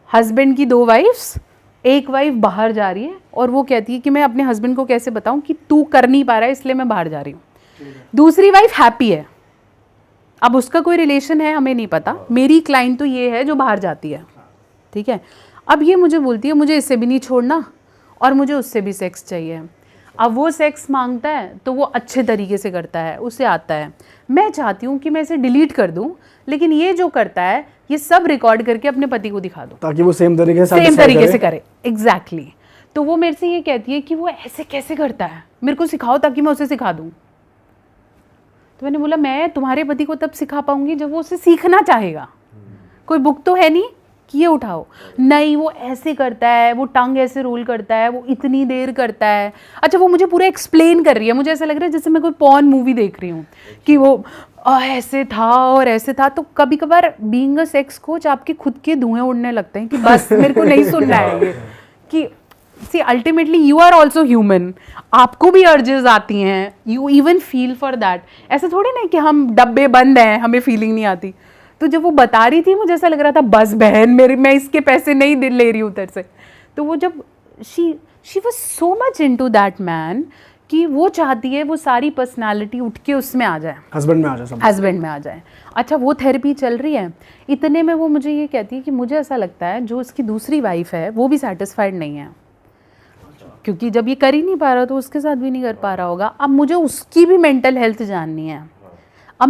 हस्बैंड की 2 वाइफ्स, एक वाइफ बाहर जा रही है और वो कहती है कि मैं अपने हस्बैंड को कैसे बताऊं कि तू कर नहीं पा रहा है इसलिए मैं बाहर जा रही हूँ। दूसरी वाइफ हैप्पी है, अब उसका कोई रिलेशन है हमें नहीं पता, मेरी क्लाइंट तो ये है जो बाहर जाती है, ठीक है। अब ये मुझे बोलती है मुझे इससे भी नहीं छोड़ना और मुझे उससे भी सेक्स चाहिए। अब वो सेक्स मांगता है तो वो अच्छे तरीके से करता है, उसे आता है। मैं चाहती हूँ कि मैं इसे डिलीट कर दूँ, लेकिन ये जो करता है ये सब रिकॉर्ड करके अपने पति को दिखा दो ताकि वो सेम तरीके से सेम satisfy तरीके करे। से करे। एग्जैक्टली तो वो मेरे से ये कहती है कि वो ऐसे कैसे करता है, मेरे को सिखाओ ताकि मैं उसे सिखा दूँ। तो मैंने बोला मैं तुम्हारे पति को तब सिखा पाऊंगी जब वो उसे सीखना चाहेगा। कोई बुक तो है नहीं कि ये उठाओ, नहीं वो ऐसे करता है, वो टंग ऐसे रोल करता है, वो इतनी देर करता है। अच्छा वो मुझे पूरा एक्सप्लेन कर रही है, मुझे ऐसा लग रहा है जैसे मैं कोई पॉर्न मूवी देख रही हूँ कि वो ऐसे था और ऐसे था। तो कभी कभार बीइंग अ सेक्स कोच आपके खुद के धुएं उड़ने लगते हैं कि बस मेरे को नहीं सुनना है ये कि see ultimately you are also human, आपको भी अर्जेस आती हैं, you even feel for that. ऐसे थोड़े ना कि हम डब्बे बंद हैं हमें फीलिंग नहीं आती। तो जब वो बता रही थी मुझे ऐसा लग रहा था बस बहन मेरे, मैं इसके पैसे नहीं ले रही हूँ उधर से। तो वो जब she was so much into that man कि वो चाहती है वो सारी पर्सनालिटी उठ के उसमें आ जाए, हस्बैंड में आ जाए सब। हस्बैंड में आ जाए। अच्छा वो थेरेपी चल रही है, इतने में वो मुझे ये कहती है कि मुझे ऐसा लगता है जो उसकी दूसरी वाइफ है वो भी सेटिस्फाइड नहीं है, क्योंकि जब ये कर ही नहीं पा रहा तो उसके साथ भी नहीं कर पा रहा होगा। अब मुझे उसकी भी मेंटल हेल्थ जाननी है। अब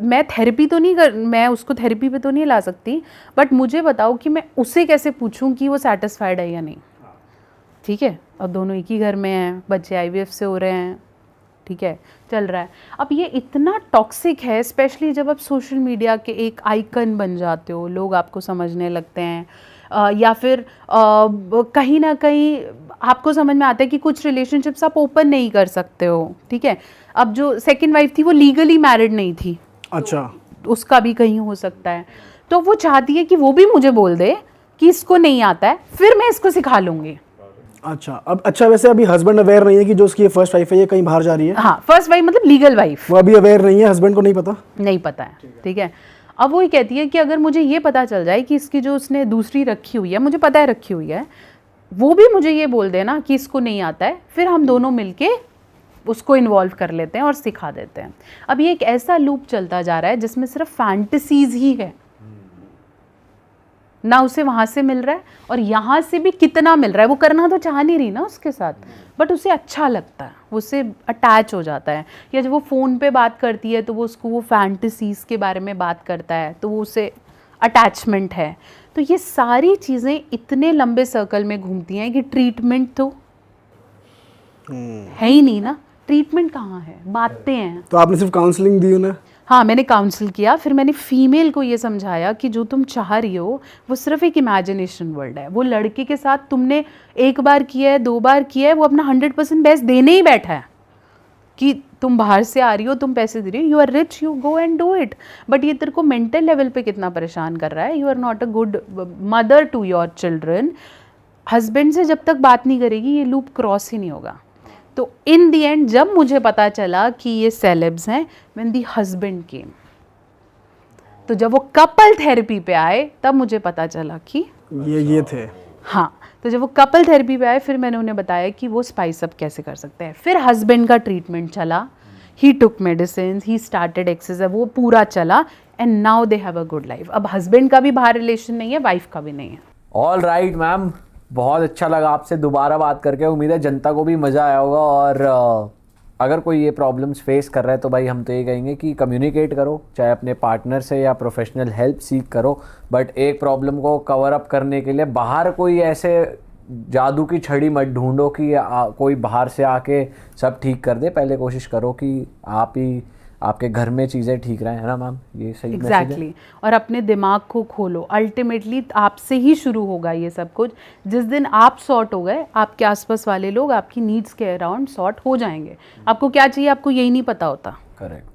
मैं थेरेपी तो नहीं मैं उसको थेरेपी पे तो नहीं ला सकती, बट मुझे बताओ कि मैं उसे कैसे पूछूं कि वो सेटिस्फाइड है या नहीं। ठीक है, और दोनों एक ही घर में हैं, बच्चे IVF से हो रहे हैं, ठीक है, चल रहा है। अब ये इतना टॉक्सिक है, स्पेशली जब आप सोशल मीडिया के एक आइकन बन जाते हो, लोग आपको समझने लगते हैं, या फिर कहीं ना कहीं आपको समझ में आता है कि कुछ रिलेशनशिप्स आप ओपन नहीं कर सकते हो। ठीक है, अब जो सेकंड वाइफ थी वो लीगली मैरिड नहीं थी, अच्छा, उसका भी कहीं हो सकता है। तो वो चाहती है कि वो भी मुझे बोल दे कि इसको नहीं आता है, फिर मैं इसको सिखा लूँगी। अच्छा। अब अच्छा वैसे अभी हस्बैंड अवेयर नहीं है कि जो उसकी फर्स्ट वाइफ है ये कहीं बाहर जा रही है? हाँ, फर्स्ट वाइफ मतलब लीगल वाइफ, वो अभी अवेयर नहीं है, हस्बैंड को नहीं पता? नहीं पता है। ठीक है, अब वो ये कहती है कि अगर मुझे ये पता चल जाए कि इसकी जो उसने दूसरी रखी हुई है, मुझे पता है रखी हुई है, वो भी मुझे ये बोल देना कि इसको नहीं आता है, फिर हम दोनों मिलके उसको इन्वॉल्व कर लेते हैं और सिखा देते हैं। अब ये एक ऐसा लूप चलता जा रहा है जिसमें सिर्फ फैंटेसीज ही है, ना उसे वहाँ से मिल रहा है और यहाँ से भी कितना मिल रहा है। वो करना तो चाह नहीं रही ना उसके साथ, बट उसे अच्छा लगता है, उससे अटैच हो जाता है। या जब वो फ़ोन पे बात करती है तो वो उसको वो फैंटेसीज़ के बारे में बात करता है, तो वो उसे अटैचमेंट है। तो ये सारी चीज़ें इतने लंबे सर्कल में घूमती हैं कि ट्रीटमेंट तो है ही नहीं ना। ट्रीटमेंट कहाँ है, बातें हैं। तो आपने सिर्फ काउंसलिंग दी उन्हें? हाँ, मैंने काउंसिल किया, फिर मैंने फीमेल को ये समझाया कि जो तुम चाह रही हो वो सिर्फ एक इमेजिनेशन वर्ल्ड है। वो लड़के के साथ तुमने एक बार किया है, 2 बार किया है, वो अपना 100% बेस्ट देने ही बैठा है कि तुम बाहर से आ रही हो, तुम पैसे दे रही हो, you are rich, you go and do it. But ये तेरे को मेंटल लेवल पे कितना परेशान कर रहा है। You are not a good mother to your children. Husband से जब तक बात नहीं करेगी ये लूप क्रॉस ही नहीं होगा। तो इन दी एंड जब मुझे पता चला कि ये सेलेब्स हैं, व्हेन दी हस्बैंड केम, तो जब वो कपल थेरेपी पे आए तब मुझे पता चला कि ये थे। हाँ, तो जब वो कपल थेरेपी पे आए फिर मैंने उन्हें बताया कि वो स्पाइस अप कैसे कर सकते हैं। फिर हस्बैंड का ट्रीटमेंट चला, ही टुक मेडिसिन, ही स्टार्टेड एक्सरसाइज, वो पूरा चला and now they have a good life. अब हस्बैंड का भी बाहर रिलेशन नहीं है, वाइफ का भी नहीं है। ऑल राइट मैम, बहुत अच्छा लगा आपसे दोबारा बात करके। उम्मीद है जनता को भी मज़ा आया होगा। और अगर कोई ये प्रॉब्लम्स फेस कर रहा है तो भाई हम तो ये कहेंगे कि कम्युनिकेट करो, चाहे अपने पार्टनर से या प्रोफेशनल हेल्प सीख करो। बट एक प्रॉब्लम को कवर अप करने के लिए बाहर कोई ऐसे जादू की छड़ी मत ढूंढो कि कोई बाहर से आके सब ठीक कर दे। पहले कोशिश करो कि आप ही आपके घर में चीज़ें ठीक रहें, है ना मैम? ये सही मैसेज है। एग्जैक्टली। और अपने दिमाग को खोलो, अल्टीमेटली आपसे ही शुरू होगा ये सब कुछ। जिस दिन आप सॉर्ट हो गए, आपके आसपास वाले लोग आपकी नीड्स के अराउंड सॉर्ट हो जाएंगे। आपको क्या चाहिए आपको यही नहीं पता होता। करेक्ट।